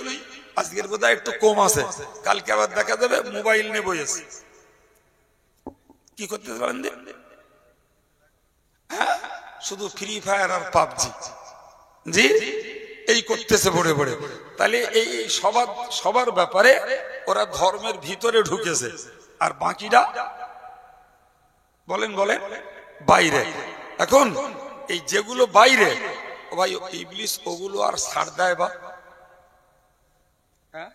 আজকের বোধহয় একটু কম আছে, কালকে আবার দেখা যাবে মোবাইল নিয়ে বসেছে। কি করতে পারেন? হ্যাঁ, শুধু ফ্রি ফায়ার আর পাবজি, জি এই করতেছে পড়ে পড়ে। তাহলে এই সবার ব্যাপারে ওরা ধর্মের ভিতরে ঢুকেছে, আর বাকিরা বলেন বলেন বাইরে। এখন এই যেগুলো বাইরে, ও ভাই ইবলিস ওগুলো আর ছাড় দেয় বা? হ্যাঁ,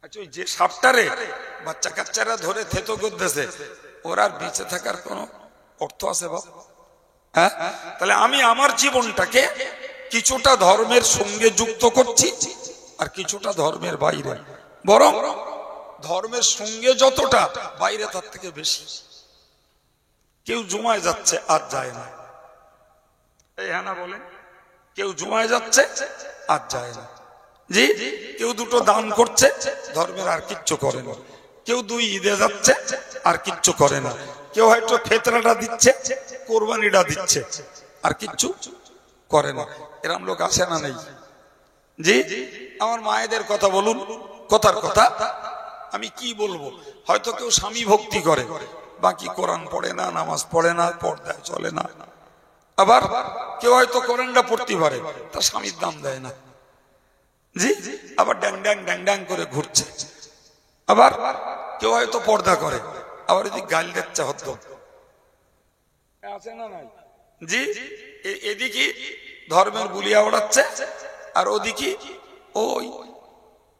আচ্ছা ওই যে সাপটারে বাচ্চা কাচ্চারা ধরে থেতো করতেছে, ওরা আর বেঁচে থাকার কোনো অর্থ আছে বা? হ্যাঁ, তাহলে আমি আমার জীবনটাকে কিছুটা ধর্মের সঙ্গে যুক্ত করছি আর কিছুটা ধর্মের বাইরে, বরং ধর্মের সঙ্গে যতটা বাইরে তার থেকে বেশি। কেউ জুমায় যাচ্ছে আর যায় না, এই হ্যাঁ না বলেন? কেউ জুমায় যাচ্ছে আর যায় না, জি কেউ দুটো দান করছে, ধর্মের আর কিচ্ছু করে না। কেউ 2 ঈদে যাচ্ছে আর কিচ্ছু করে না। কেউ হয়তো ফেতরাটা দিচ্ছে, কোরবানিটা দিচ্ছে, আর কিচ্ছু করে না। এরকম লোক আসে না নেই? জি আমার মায়েদের কথা বলুন, কথার কথা আমি কি বলবো, হয়তো কেউ স্বামী ভক্তি করে, বাকি কোরআন পড়ে না, নামাজ পড়ে না, পর্দায় চলে না। আবার কেউ হয়তো কোরআনটা পড়তে পারে, তার স্বামীর দাম দেয় না, জি আবার ড্যাং ড্যাং ড্যাং ড্যাং করে ঘুরছে। আবার কেউ হয়তো পর্দা করে, আবার এদিকে গাল দিচ্ছে হদ্দ, আছে না নাই? জি এদিকে ধর্মের গুলিয়া ওড়াচ্ছে, আর ওদিকে ওই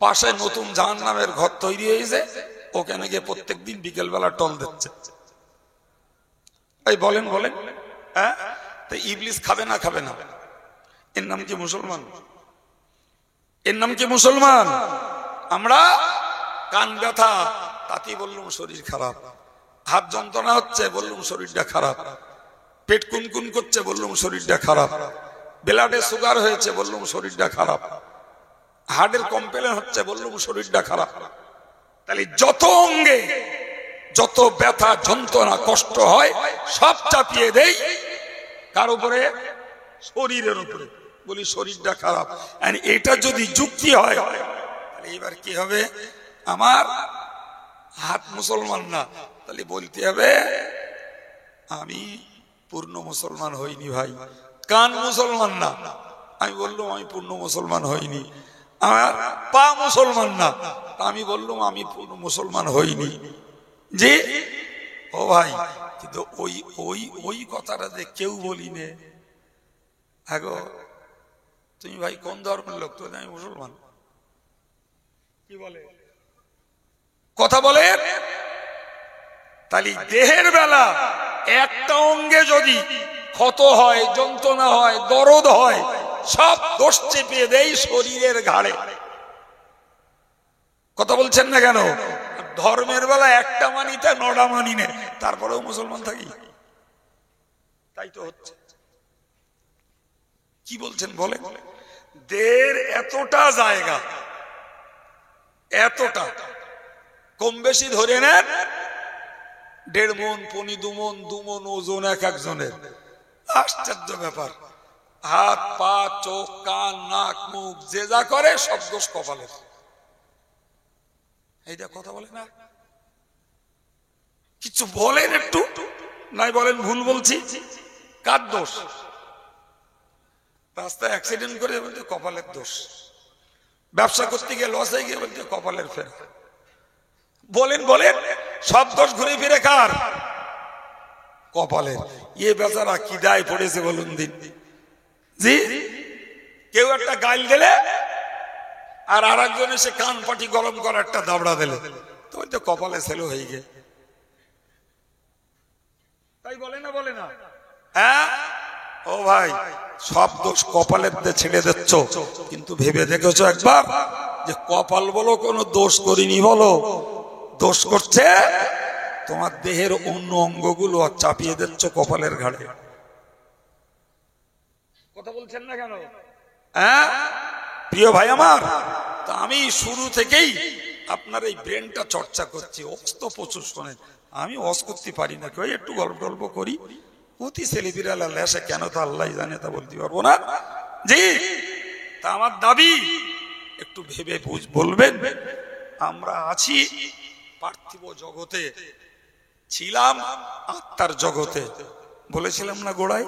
পাশে নতুন জাহান্নামের ঘর তৈরি হয়েছে, ওখানে গিয়ে প্রত্যেকদিন বিকেল বেলা টল দিচ্ছে। এই বলেন বলেন, হ্যাঁ তো ইবলিস খাবে না? খাবে না। এর নাম কি মুসলমান? এর নাম কি মুসলমান? আমরা কান ব্যথা তাতেই বললুম শরীর খারাপ, হাত যন্ত্রণা হচ্ছে বললুম শরীরটা খারাপ, পেট কুনকুন করছে বললুম শরীরটা খারাপ, ব্লাডে সুগার হয়েছে বললুম শরীরটা খারাপ, হার্টের কমপ্লেন হচ্ছে বললুম শরীরটা খারাপ। তাহলে যত অঙ্গে যত ব্যথা যন্ত্রণা কষ্ট হয় সব চাপিয়ে দেই কার উপরে? শরীরের উপরে, বলি শরীরটা খারাপ। এটা যদি যুক্তি হয়, তাহলে এবার কি হবে? আমার হাত মুসলমান না, তাহলে বলতে হবে আমি পূর্ণ মুসলমান হইনি ভাই। কান মুসলমান না, আমি বললাম আমি পূর্ণ মুসলমান হইনি। আমার পা মুসলমান না, আমি বললাম আমি পূর্ণ মুসলমান হইনি। জি ও ভাই, কিন্তু ওই ওই ওই কথাটা যে কেউ বলি নে, তুমি ভাই কোন ধর্মের লোক? তো আমি মুসলমান। কি বলে? কথা বলে। তাহলে দেহের বেলা একটা অঙ্গে যদি ক্ষত হয়, যন্ত্রণা হয়, দরদ হয়, সব দোষ চেপে দেয় শরীরের ঘাড়ে। কথা বলছেন না কেন? ধর্মের বেলা একটা মানি তা নটা মানি নে, তারপরেও মুসলমান থাকি। তাই তো হচ্ছে। কি বলছেন বলে? দেহের এতটা জায়গা, এতটা কম বেশি ধরে নেন 1.5 মণ, 2 মণ ওজন এক একজনের। আশ্চর্য ব্যাপার। হাত পা চোখ কান নাক মুখ যে যা করে সব দোষ কপালের। এইটা কথা বলে না? কিছু বলেন একটু, নাই বলেন ভুল বলছি? কার দোষ? রাস্তায় অ্যাক্সিডেন্ট করে বলতে কপালের দোষ, ব্যবসা করতে গিয়ে লস হয়ে গিয়ে বলতে কপালের ফের। বলেন বলেন, সব দোষ ঘুরে ফিরে কার? কপালের। ইয়ে বেচারা কি দায় পড়েছে বলুন দিন। জি, কেউ একটা গাল দিলে আর আরেকজন এসে কান পাটি গরম করে একটা দাবড়া দিলে, তো ওই তো কপালে ছেলে হয়ে গে। তাই বলে না? বলে না? হ্যাঁ ও ভাই, সব দোষ কপালের ছেড়ে দিচ্ছ, কিন্তু ভেবে দেখেছো একবার যে কপাল বলো কোনো দোষ করিনি? বলো দোষ করছে তোমার দেহের অন্য অঙ্গগুলো চাপিয়ে দিচ্ছ কপালের ঘাড়ে। কথা বলছেন না কেন? হ্যাঁ প্রিয় ভাই আমার, তা আমি শুরু থেকেই আপনার এই ব্রেনটা চর্চা করছি। অস্ত প্রচুর শোনেন, আমি অস করতে পারি না, কেউ একটু গল্প গল্প করি, অতি ছেলেপিরালা লেসে কেন তা আল্লাহ জানে, তা বলতে পারবো না। জি, তা আমার দাবি একটু ভেবে বলবেন। আমরা আছি পার্থিব জগতে, ছিলাম আত্মার জগতে, বলেছিলাম না গোড়ায়?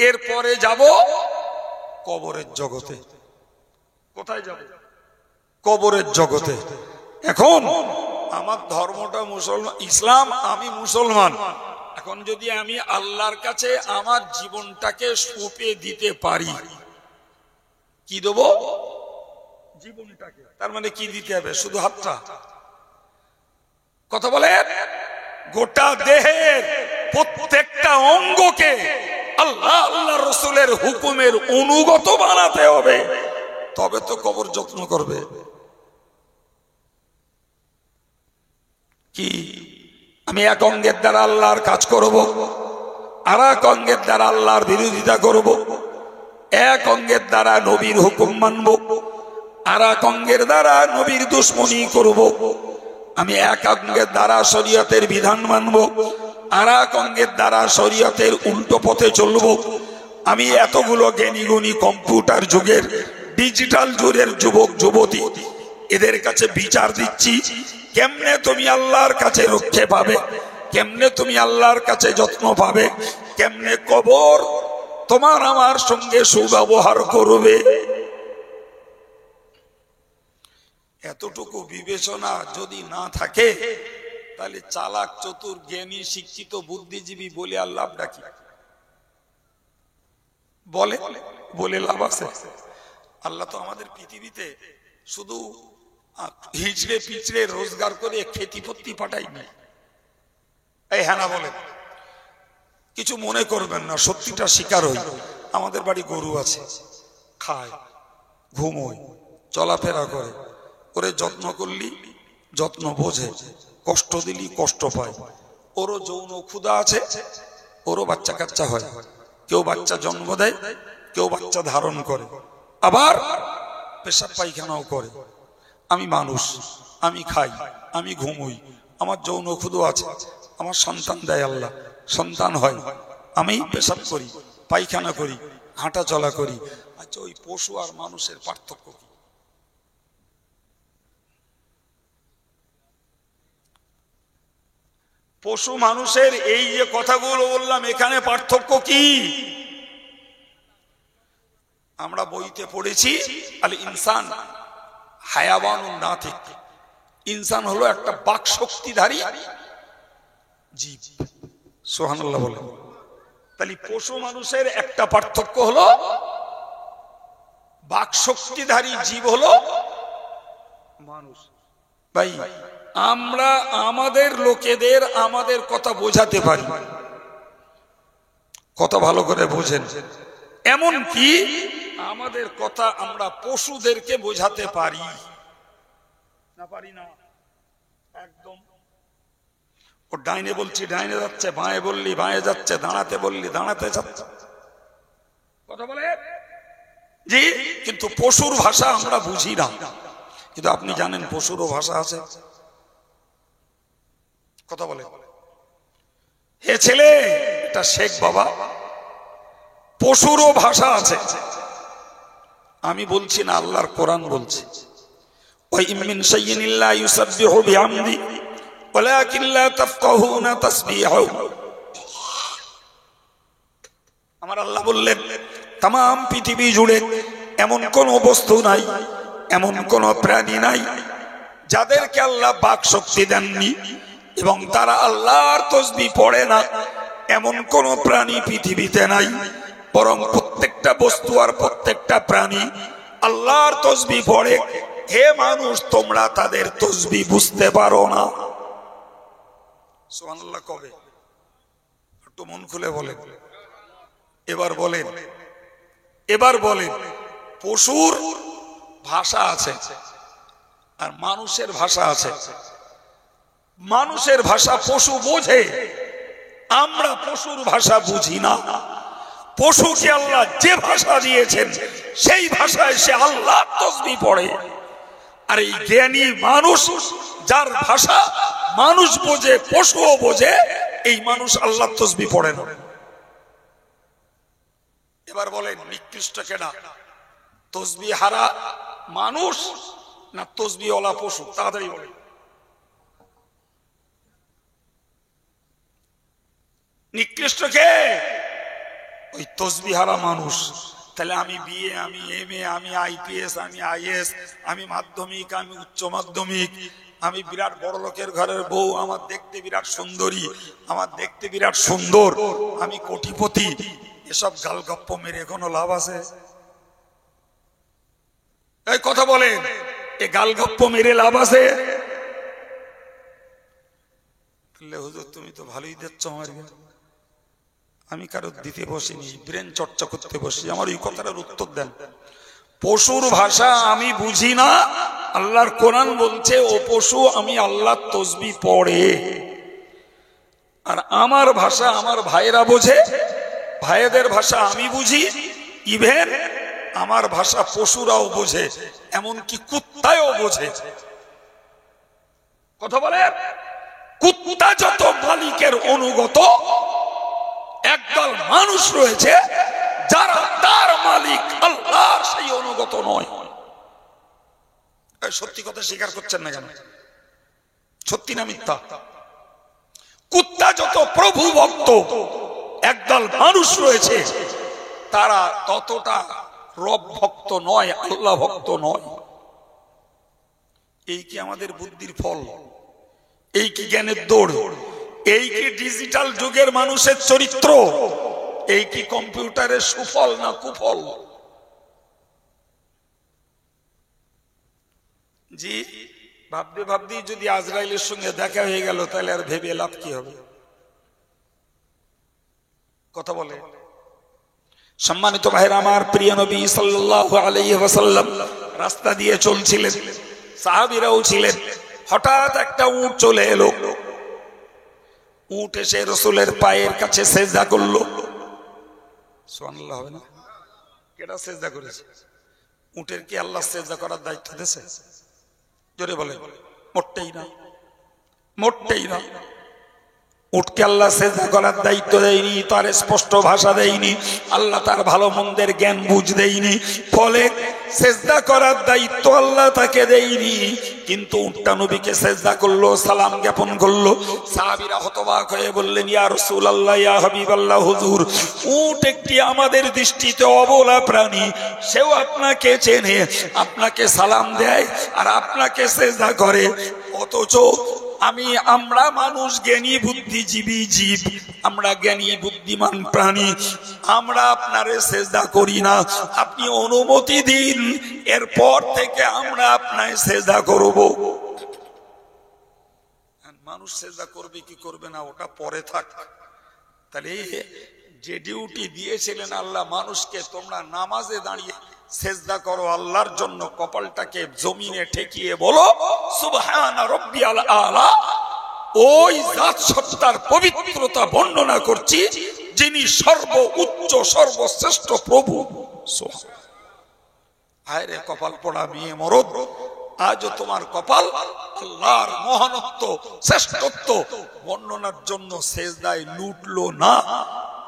এরপরে যাব কবরের জগতে। কোথায় যাব? কবরের জগতে। এখন আমার ধর্মটা মুসলমান, ইসলাম, আমি মুসলমান। এখন যদি আমি আল্লাহর কাছে আমার জীবনটাকে সঁপে দিতে পারি, কি দেব? জীবনটাকে। তার মানে কি দিতে হবে? শুধু হাতটা? কথা বলে। গোটা দেহের প্রত্যেকটা অঙ্গকে আল্লাহ আল্লাহ রসুলের হুকুমের অনুগত বানাতে হবে, তবে তো কবর যত্ন করবে। কি আমি এক অঙ্গের দ্বারা আল্লাহর কাজ করব, আর এক অঙ্গের দ্বারা আল্লাহর বিরোধিতা করব, এক অঙ্গের দ্বারা নবীর হুকুম মানব, আর এক অঙ্গের দ্বারা নবীর দুশ্মনী করব। আমি এক অঙ্গের দ্বারা শরীয়তের বিধান মানব, আর এক অঙ্গের দ্বারা শরীয়তের উল্টো পথে চলব। আমি এতগুলো জ্ঞানী গুণী কম্পিউটার যুগের, ডিজিটাল যুগের যুবক যুবতী, এদের কাছে বিচার দিচ্ছি, কেমনে তুমি আল্লাহর কাছে রক্ষে পাবে, কেমনে তুমি আল্লাহর কাছে যত্ন পাবে, কেমনে কবর তোমার আমার সঙ্গে সুব্যবহার করবে। এতটুকু বিবেচনা যদি না থাকে, তাহলে চালাক চতুর জ্ঞানী শিক্ষিত বুদ্ধিজীবী বলে আল্লাহ ডাকি বলে বলে লাভ আছে? আল্লাহ তো আমাদের পৃথিবীতে শুধু হিচড়ে পিছড়ে রোজগার করে খেতিপত্তি পাঠাই নাই। এই হ্যাঁ না বলে কিছু মনে করবেন না, সত্যিটা স্বীকার হই। আমাদের বাড়ি গরু আছে, খায়, ঘুমোয়, চলাফেরা করে, ওরে যত্ন করলি যত্ন বোঝে, কষ্ট দিলি কষ্ট পায়। ওরও যৌন ক্ষুধা আছে, ওরও বাচ্চা কাচ্চা হয়, কেউ বাচ্চা জন্ম দেয়, কেউ বাচ্চা ধারণ করে, আবার পেশাব পায়খানাও করে। আমি মানুষ, আমি খাই, আমি ঘুমোই, আমার যৌন ক্ষুধা আছে, আমার সন্তান দেয় আল্লাহ, সন্তান হয়, আমি পেশাব করি, পায়খানা করি, হাঁটা চলা করি। আচ্ছা, ওই পশু আর মানুষের পার্থক্য কি? পশু মানুষের এই যে কথাগুলো বললাম, এখানে পার্থক্য কি? আমরা বইতে পড়েছি আল ইনসান হায়াওয়ানুন নাতিক, ইনসান হলো একটা বাক শক্তিধারী জীব। সুবহানাল্লাহ বলেন। তাহলে পশু মানুষের একটা পার্থক্য হলো বাক শক্তিধারী জীব হলো মানুষ। ভাই আমরা আমাদের লোকেদের আমাদের কথা বোঝাতে পারি, কথা ভালো করে বোঝেন, এমন কি আমাদের কথা আমরা পশুদেরকে বোঝাতে পারি না? পারি না? একদম। ও ডাইনে বলছি ডাইনে যাচ্ছে, বাঁয়ে বললি বাঁয়ে যাচ্ছে, দাঁড়াতে বললি দাঁড়াতে যাচ্ছে, কথা বলে জি। কিন্তু পশুর ভাষা আমরা বুঝি না। কিন্তু আপনি জানেন পশুরও ভাষা আছে, কথা বলে। হে ছেলে, এটা শেখ বাবা, পশুরও ভাষা আছে। আমি বলছি না, আল্লাহর কোরআন বলছে, ওয়া ইম মিন শাইইন ইল্লা ইউসাব্বিহু বিহামদি ওয়ালাকিন লা তাফকাহুনা তাসবিহাহু। আমার আল্লাহ বললেন, तमाम পৃথিবী জুড়ে এমন কোন বস্তু নাই, এমন কোন প্রাণী নাই যাদেরকে আল্লাহ বাক শক্তি দেননি এবং তারা আল্লাহর তাসবিহ পড়ে না। এমন কোন প্রাণী পৃথিবীতে নাই, বরং প্রত্যেকটা বস্তু আর প্রত্যেকটা প্রাণী আল্লাহর তাসবিহ পড়ে। হে মানুষ, তোমরা তাদের তাসবিহ বুঝতে পারো না। সুবহানাল্লাহ কবে? একটু মন খুলে বলেন। এবার বলেন, এবার বলেন, পশুর ভাষা আছে আর মানুষের ভাষা আছে। মানুষের ভাষা পশু বোঝে, আমরা পশুর ভাষা বুঝি না। পশুকে আল্লাহ যে ভাষা দিয়েছেন সেই ভাষায় সে আল্লাহর তাসবিহ পড়ে। আর এই জ্ঞানী মানুষ, যার ভাষা মানুষ বোঝে পশুও বোঝে, এই মানুষ আল্লাহর তাসবিহ পড়ে না। এবার বলেন, নিকৃষ্ট কেনা? তাসবিহ হারা মানুষ না তাসবিহওয়ালা পশু? তাড়াতাড়ি বলেন। নিকৃষ্ট কে? ওই তাসবিহ হারা মানুষ। তাহলে আমি বিএ, আমি এমএ, আমি আইপিএস, আমি আইএস, আমি মাধ্যমিক, আমি উচ্চ মাধ্যমিক, আমি বিরাট বড় লোকের ঘরের বউ, আমার দেখতে বিরাট সুন্দরী, আমার দেখতে বিরাট সুন্দর, আমি কোটিপতি, এসব গালগপ্প মেরে কোনো লাভ আছে? এই কথা বলেন, এ গালগপ্প মেরে লাভ আছে? হুজুর তুমি তো ভালোই দিচ্ছ আমার। আমি কারো দিতে বসিনি, ব্রেন চর্চা করতে বসি। আমার এই কথাটার উত্তর দেন। পশুর ভাষা আমি বুঝি না, আল্লাহর কোরআন বলছে ও পশু আমি আল্লাহর তাসবিহ পড়ে। আর আমার ভাষা আমার ভাইরা বোঝে, ভাইদের ভাষা আমি বুঝি, ইভেন আমার ভাষা পশুরাও বোঝে, এমনকি কুত্তাও বোঝে। কথা বলে, কুত্তা যত মালিকের অনুগত, একদল মানুষ রয়েছে যারা তার মালিক আল্লাহর সেই অনুগত নয়। সত্যি কথা স্বীকার করছেন না কেন? সত্যি না মিথ্যা? কুত্তা যত প্রভু ভক্ত, একদল মানুষ রয়েছে তারা ততটা রব ভক্ত নয়, আল্লাহ ভক্ত নয়। এই কি আমাদের বুদ্ধির ফল? এই কি জ্ঞানের দৌড়? এই কি ডিজিটাল যুগের মানুষের চরিত্র? এই কি কম্পিউটারের সুফল না কুফল? জি, ভাবতে ভাবতেই যদি আজরাইলের সঙ্গে দেখা হয়ে গেল, তাহলে আর ভেবে লাভ কি হবে? কথা বলে। সম্মানিত ভাইরা আমার, প্রিয় নবী সাল্লাল্লাহু আলাইহি ওয়াসাল্লাম রাস্তা দিয়ে চলছিলেন, সাহাবীরাও ছিলেন। হঠাৎ একটা উট চলে এলো। উট এসে রাসূলের পায়ের কাছে সেজদা করলো। সুবহানাল্লাহ হবে না? কেডা সেজদা করেছে? উটের কি আল্লাহ সেজদা করার দায়িত্ব দিয়েছে? জোরে বলে। মোটেই না, মোটেই না। উটকে আল্লাহ সেজদা করার দায়িত্ব দেয়নি, তার স্পষ্ট ভাষা দেয়নি, আল্লাহ তার ভালো মন্দের জ্ঞান বুঝ দেয়নি, ফলে সেজদা করার দায়িত্ব আল্লাহ তাকে দেয়নি। কিন্তু উটটা নবীকে সেজদা করলো, সালাম জ্ঞাপন করলো। সাহাবীরা হতবাক হয়ে বললেন, ইয়া রাসূলুল্লাহ, ইয়া হাবিবাল্লাহ, হুজুর, উট একটি আমাদের দৃষ্টিতে অবলা প্রাণী, সেও আপনাকে চেনে, আপনাকে সালাম দেয় আর আপনাকে সেজদা করে, অথচ আমরা মানুষ জ্ঞানী বুদ্ধিজীবী জীব, আমরা জ্ঞানী বুদ্ধিমান প্রাণী, আমরা আপনারে সেজদা করি না। আপনি অনুমতি দিন, এরপর থেকে আমরা আপনায় সেজদা করব। মানুষ সেজদা করবে কি করবে না ওটা পরে থাক। তাহলে যে ডিউটি দিয়েছিলেন আল্লাহ মানুষকে, তোমরা নামাজে দাঁড়িয়ে সেজদা করো আল্লাহর জন্য, কপালটাকে জমিনে ঠেকিয়ে বলো সুবহানা রাব্বিয়াল আলা, ওই জাত সত্তার পবিত্রতা বর্ণনা করছি যিনি সর্ব উচ্চ সর্বশ্রেষ্ঠ প্রভু। হায় রে কপাল পড়া মেয়ে মরদ, আজও তোমার কপাল আল্লাহর মহানত্ব শ্রেষ্ঠত্ব বর্ণনার জন্য সেজদায় লুটলো না,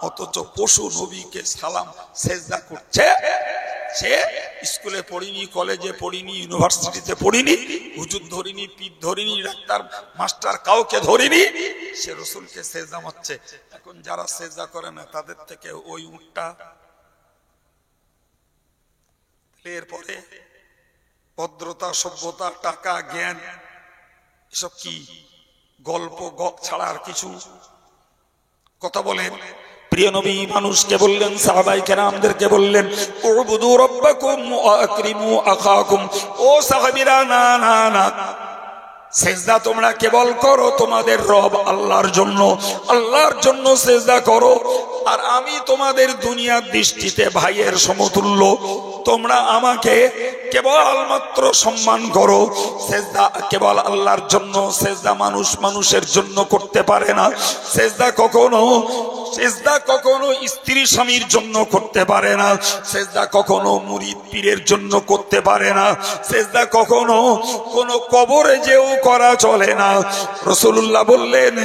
অথচ পশু নবীকে সালাম সেজদা করছে। সে স্কুলে পড়িনি, কলেজে পড়িনি, ইউনিভার্সিটিতে পড়িনি, হুজুর ধরিনি, পীর ধরিনি, ডাক্তার মাস্টার কাউকে ধরিনি, সে রসুলকে সেজদা মারছে। এখন যারা সেজদা করে না তাদের থেকে ওই উটটা। এরপরে ভদ্রতা, সভ্যতা, টাকা, জ্ঞান এসব কি গল্প ছাড়া আর কিছু? কথা বলেন। প্রিয় নবী মানুষকে বললেন, সাহাবায়ে কেরামদেরকে বললেন, উবুদু রাব্বাকুম ওয়া আকরিমু আখাকুম। ও সাহাবীরা, না না না, সেজদা তোমরা কেবল করো তোমাদের রব আল্লাহর জন্য, আল্লাহর জন্য সেজদা করো। আর আমি তোমাদের দুনিয়ার দৃষ্টিতে ভাইয়ের সমতুল্য, তোমরা আমাকে কেবল মাত্র সম্মান করো। সেজদা কেবল আল্লাহর জন্য, সেজদা মানুষ মানুষের জন্য করতে পারে না। সেজদা কখনো স্ত্রী স্বামীর জন্য করতে পারে না, সেজদা কখনো মুরিদ পীরের জন্য করতে পারে না, সেজদা কখনো কোনো কবরে যেও করা চলে না। রাসূলুল্লাহ বললেন,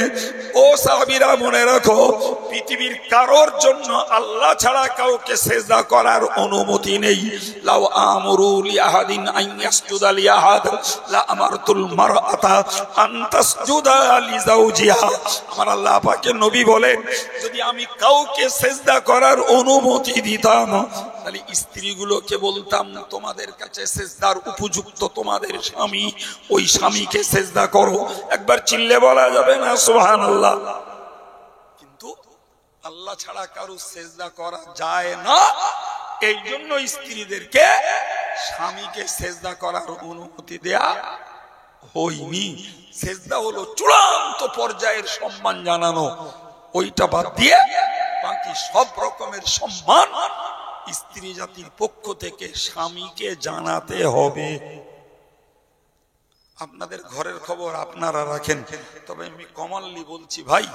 ও সাহাবীরা মনে রাখো, পৃথিবীর কারোর জন্য আল্লাহ ছাড়া কাউকে সেজদা করার অনুমতি নেই। লাউ আমরু লিআহাদিন আন ইয়াসজুদা লিআহাদ লা আমারতুল মারআতা আন তাসজুদা লিজাওজিহা। আমার আল্লাহ পাকের নবী বলেন, যদি আমি কাউকে সেজদা করার অনুমতি দিতাম তাহলে স্ত্রীগুলোকে বলতাম, তোমাদের কাছে সেজদার উপযুক্ত তোমাদের স্বামী, ওই স্বামীকে সেজদা করো। একবার চিল্লে বলা যাবে না সুবহানাল্লাহ? কিন্তু আল্লাহ ছাড়া কারো সেজদা করা যায় না, এই জন্য স্ত্রীদেরকে স্বামীকে সেজদা করার অনুমতি দেয়া হয়নি। সেজদা হলো চূড়ান্ত পর্যায়ের সম্মান জানানো, ওইটা বাদ দিয়ে বাকি সব রকমের সম্মান স্ত্রী জাতির পক্ষ থেকে স্বামীকে জানাতে হবে। আপনাদের ঘরের খবর আপনারা রাখেন, তবে আমি কমানলি বলছি ভাই,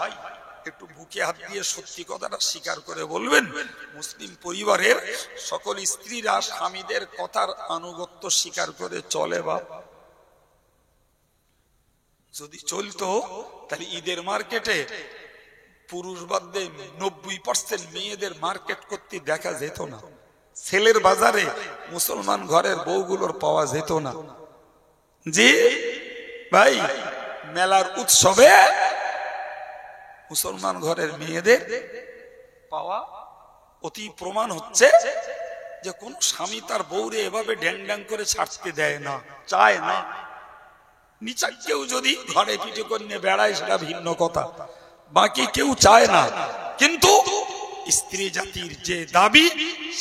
একটু বুকে হাত দিয়ে সত্যি কথাটা স্বীকার করে বলবেন, মুসলিম পরিবারের সকল স্ত্রীরা স্বামীদের কথার আনুগত্য স্বীকার করে চলে? বা যদি চলতো তাহলে ঈদের মার্কেটে পুরুষ বাদ দিয়ে 90% মেয়েদের মার্কেট করতে দেখা যেত না। ছেলের বাজারে মুসলমান ঘরের বউগুলোর পাওয়া যেত না। জি ভাই, মেলার উৎসবে মুসলমান ঘরের মেয়েদের পাওয়া অতি প্রমাণ হচ্ছে যে কোন স্বামী তার বউরে এভাবে ড্যাং ড্যাং করে ছাড়তে দেয় না, চায় না। নিচা কেউ যদি ঘরে পিঠে করে বেড়ায় সেটা ভিন্ন কথা, বাকি কেউ চায় না। কিন্তু স্ত্রী জাতির যে দাবি,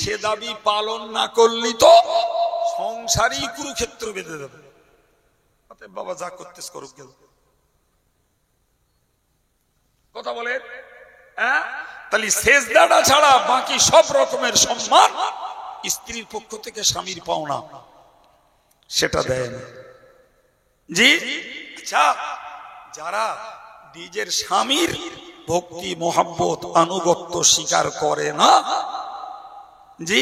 সে দাবি পালন না করলে তো সংসারই কুরুক্ষেত্র বেঁধে দেবে। বাবা যা করতেছ করুক, কথা বলে। তাহলে সেজদাটা ছাড়া বাকি সব রকমের সম্মান স্ত্রীর পক্ষ থেকে স্বামীর পাওনা, সেটা দেয় না। জি আচ্ছা, যারা নিজের স্বামীর ভক্তি মোহাব্বত আনুগত্য স্বীকার করে না, জি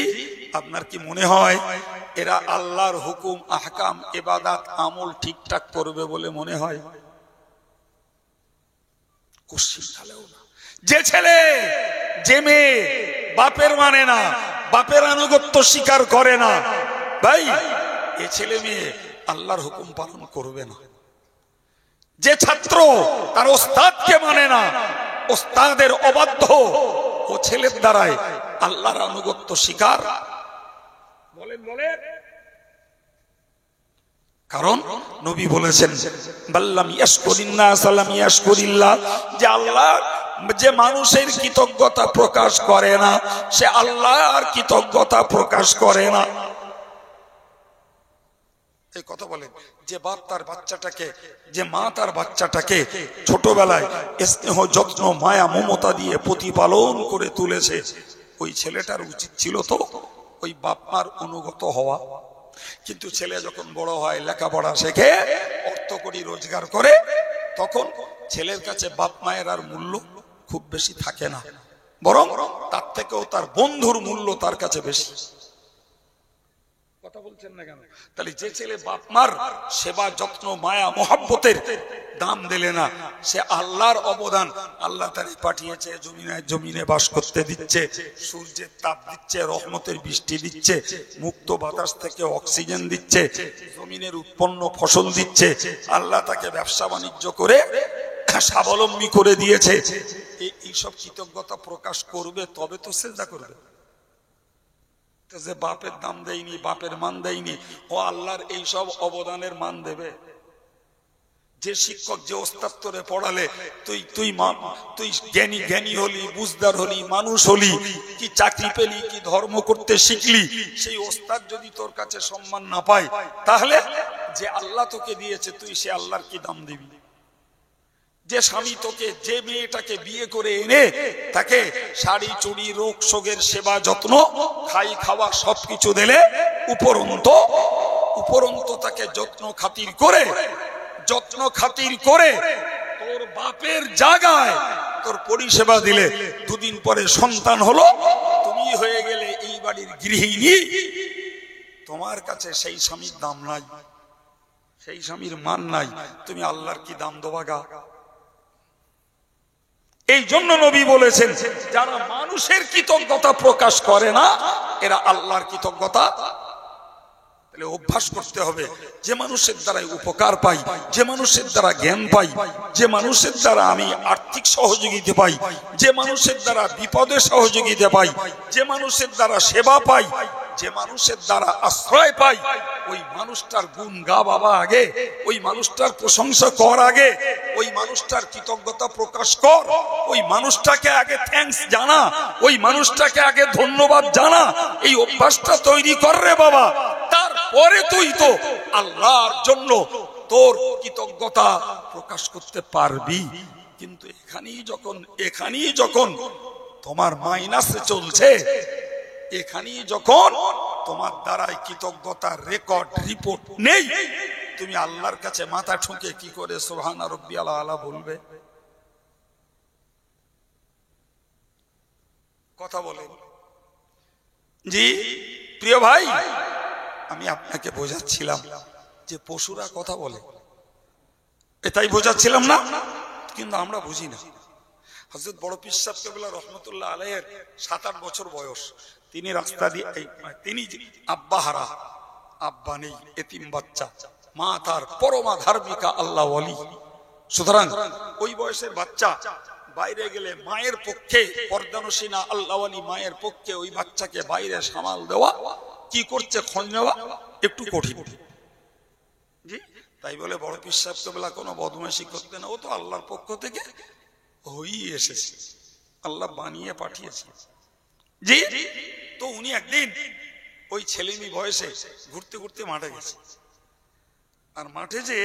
আপনার কি মনে হয় এরা আল্লাহর হুকুম আহকাম ইবাদত আমল ঠিকঠাক করবে বলে মনে হয়? যে ছেলে যে মেয়ে বাপের মানে না, বাপের আনুগত্য স্বীকার করে না, ভাই এ ছেলে মেয়ে আল্লাহর হুকুম পালন করবে না। যে ছাত্র তার ওস্তাদকে মানে না, ওস্তাদের অবাধ্য, ও ছেলের দ্বারাই আল্লাহর আনুগত্য স্বীকার বলেন। কারণ নবী বলেছেন বাল্লাম ইয়াশকুরিন্নাস সালাম ইয়াশকুরিল্লাহ, যে আল্লাহ যে মানুষের কৃতজ্ঞতা প্রকাশ করে না সে আল্লাহর কৃতজ্ঞতা প্রকাশ করে না। এই কথা বলেন, যে বাপ তার বাচ্চাটাকে, যে মা তার বাচ্চাটাকে ছোটবেলায় স্নেহ যত্ন মায়া মমতা দিয়ে প্রতিপালন করে তুলেছে, ওই ছেলেটার উচিত ছিল তো ওই বাপ মার অনুগত হওয়া। কিন্তু ছেলে যখন বড় হয়, লেখাপড়া শেখে, অর্থ করি রোজগার করে, তখন ছেলের কাছে বাপ মায়ের আর মূল্য খুব বেশি থাকে না, বরং তার থেকেও তার বন্ধুর মূল্য তার কাছে বেশি। কথা বলছেন না কেন? তাহলে যে ছেলে বাপ মার সেবা যত্ন মায়া মোহাব্বতের দাম দিলে না, সে আল্লাহর অবদান, আল্লাহ তাকে পাঠিয়েছে জমিনে বাস করতে দিচ্ছে, সূর্যের তাপ দিচ্ছে, রহমতের বৃষ্টি দিচ্ছে, মুক্ত বাতাস থেকে অক্সিজেন দিচ্ছে, জমিনের উৎপন্ন ফসল দিচ্ছে, আল্লাহ তাকে ব্যবসা বাণিজ্য করে স্বাবলম্বী করে দিয়েছে। এইসব কৃতজ্ঞতা প্রকাশ করবে তবে তো সেজদা করবে। যে বাপের দাম দেয়নি, বাপের মান দেয়নি, ও আল্লাহর এইসব অবদানের মান দেবে? যে শিক্ষক, যে ওস্তাদ তোরে পড়ালে তুই জ্ঞানী হলি, বুঝদার হলি, মানুষ হলি, কি চাকরি পেলি, কি ধর্ম করতে শিখলি, সেই ওস্তাদ যদি তোর কাছে সম্মান না পায়, তাহলে যে আল্লাহ তোকে দিয়েছে তুই সে আল্লাহর কি দাম দিবি? যে স্বামী তোকে, যে মেয়েটাকে বিয়ে করে এনে তাকে শাড়ি চুড়ি রোগ শোকের সেবা যত্ন খাই খাওয়া সবকিছু দিলে, উপরন্ত তাকে যত্ন খাতির করে তোর বাপের জায়গায় তোর পরিষেবা দিলে, দুদিন পরে সন্তান হলো, তুমি হয়ে গেলে এই বাড়ির গৃহিণী, তোমার কাছে সেই স্বামীর দাম নাই, সেই স্বামীর মান নাই, তুমি আল্লাহর কি দাম দেবা গা? এই জন্য নবী বলেছেন, যারা মানুষের কৃতজ্ঞতা প্রকাশ করে না এরা আল্লাহর কৃতজ্ঞতা। তাহলে অভ্যাস করতে হবে, যে মানুষের দ্বারাই উপকার পাই, যে মানুষের দ্বারা জ্ঞান পাই, যে মানুষের দ্বারা আমি আর্থিক সহযোগিতা পাই, যে মানুষের দ্বারা বিপদে সহযোগিতা পাই, যে মানুষের দ্বারা সেবা পাই, যে মানুষের দ্বারা আশ্রয় পাই, ওই মানুষটার গুণ গা বাবা আগে, ওই মানুষটার প্রশংসা কর আগে, ওই মানুষটার কৃতজ্ঞতা প্রকাশ কর, ওই মানুষটাকে আগে থ্যাঙ্কস জানা, ওই মানুষটাকে আগে ধন্যবাদ জানা। এই অভ্যাসটা তৈরি কর রে বাবা, তারপরে তুই তো আল্লাহর জন্য তোর কৃতজ্ঞতা প্রকাশ করতে পারবি। কিন্তু এখানেই যখন তোমার মাইনাসে চলছে, এখানেই যখন তোমার দ্বারাই কৃতজ্ঞতার রেকর্ড রিপোর্ট নেই, তুমি আল্লাহর কাছে মাথা ঠুকে কি করে সুবহানা রাব্বিয়াল আলা বলবে? কথা বলে জি প্রিয় ভাই, আমি আপনাকে বোঝাচ্ছিলাম যে পশুরা কথা বলে, এটাই বোঝাচ্ছিলাম না? কিন্তু আমরা বুঝি না। হযরত বড় পীর সাহেব কেবলা রহমতুল্লাহ আলাইহির 7-8 বছর বয়স, তিনি রাস্তা দিয়ে, তিনি আব্বা হারা, আব্বা নেই, এতিম বাচ্চা, মা তার পরমা ধার্মিকা আল্লাহ ওয়ালি। সুতরাং ওই বয়সের বাচ্চা বাইরে গেলে মায়ের পক্ষে, পর্দানসীনা আল্লাহ ওয়ালি মায়ের পক্ষে ওই বাচ্চাকে বাইরে সামাল দেওয়া, কি করছে খোঁজ নেওয়া একটু কঠিন। জি, তাই বলে বড় পীর সাহেব কেবলা কোনো বদমাইশি করতে না, ও তো আল্লাহর পক্ষ থেকে হয়েই এসেছে, আল্লাহ বানিয়ে পাঠিয়েছে। জি, তো উনি একদিন ওই ছেলেমি বয়সে ঘুরতে ঘুরতে মাঠে গেছে, আর মাঠে যে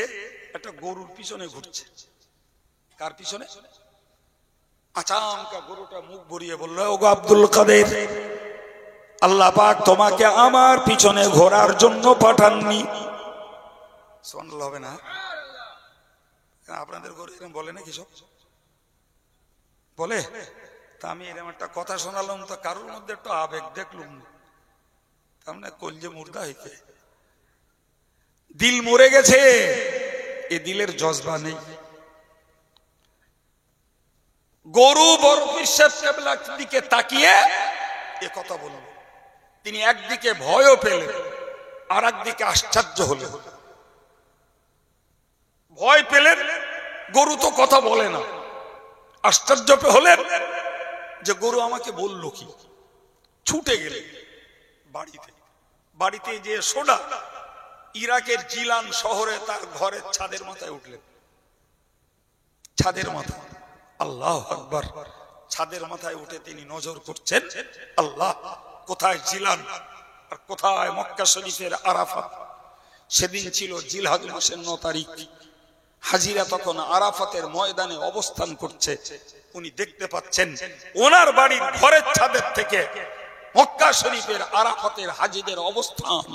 একটা গরুর পিছনে ঘুরছে। কার পিছনে? আচমকা গরুটা মুখ ভরিয়ে বলল, ওগো আব্দুল কাদের, আল্লাহ পাক তোমাকে আমার পিছনে ঘোরার জন্য পাঠাননি। সুবহানাল্লাহ হবে না? আপনাদের গরু এরকম বলে নাকি? সব বলে। তা আমি এরকম একটা কথা শোনালাম, তো কারোর মধ্যে একটু আবেগ দেখলুম, তার মানে কলজে মুর্দা হইতে দিল মরে গেছে, এ দিলের জজবা নেই। গরু বড় পীর সাহেব কেবলার দিকে তাকিয়ে এ কথা বলল। তিনি একদিকে ভয়ও পেলেন, আর একদিকে আশ্চর্য হলেন। ভয় পেলেন, গরু তো কথা বলে না। আশ্চর্য হলেন যে গরু আমাকে বলল কি। ছুটে গেলেন বাড়িতে, বাড়িতে যে সোডা ইরাকের জিলান শহরে তার ঘরের ছাদের মাথায় উঠলেন, ছাদের মাথায়, আল্লাহু আকবার। ছাদের মাথায় উঠে তিনি নজর করছেন, আল্লাহ, কোথায় জিলান আর কোথায় মক্কা শরীফের আরাফাত। সেদিন ছিল জিলহজ মাসের 9 তারিখ। হাজিরা তখন আরাফাতের ময়দানে অবস্থান করছে। উনি দেখতে পাচ্ছেন ওনার বাড়ির ঘরের ছাদের থেকে মক্কা শরীফের আরাফাতের হাজিদের অবস্থান।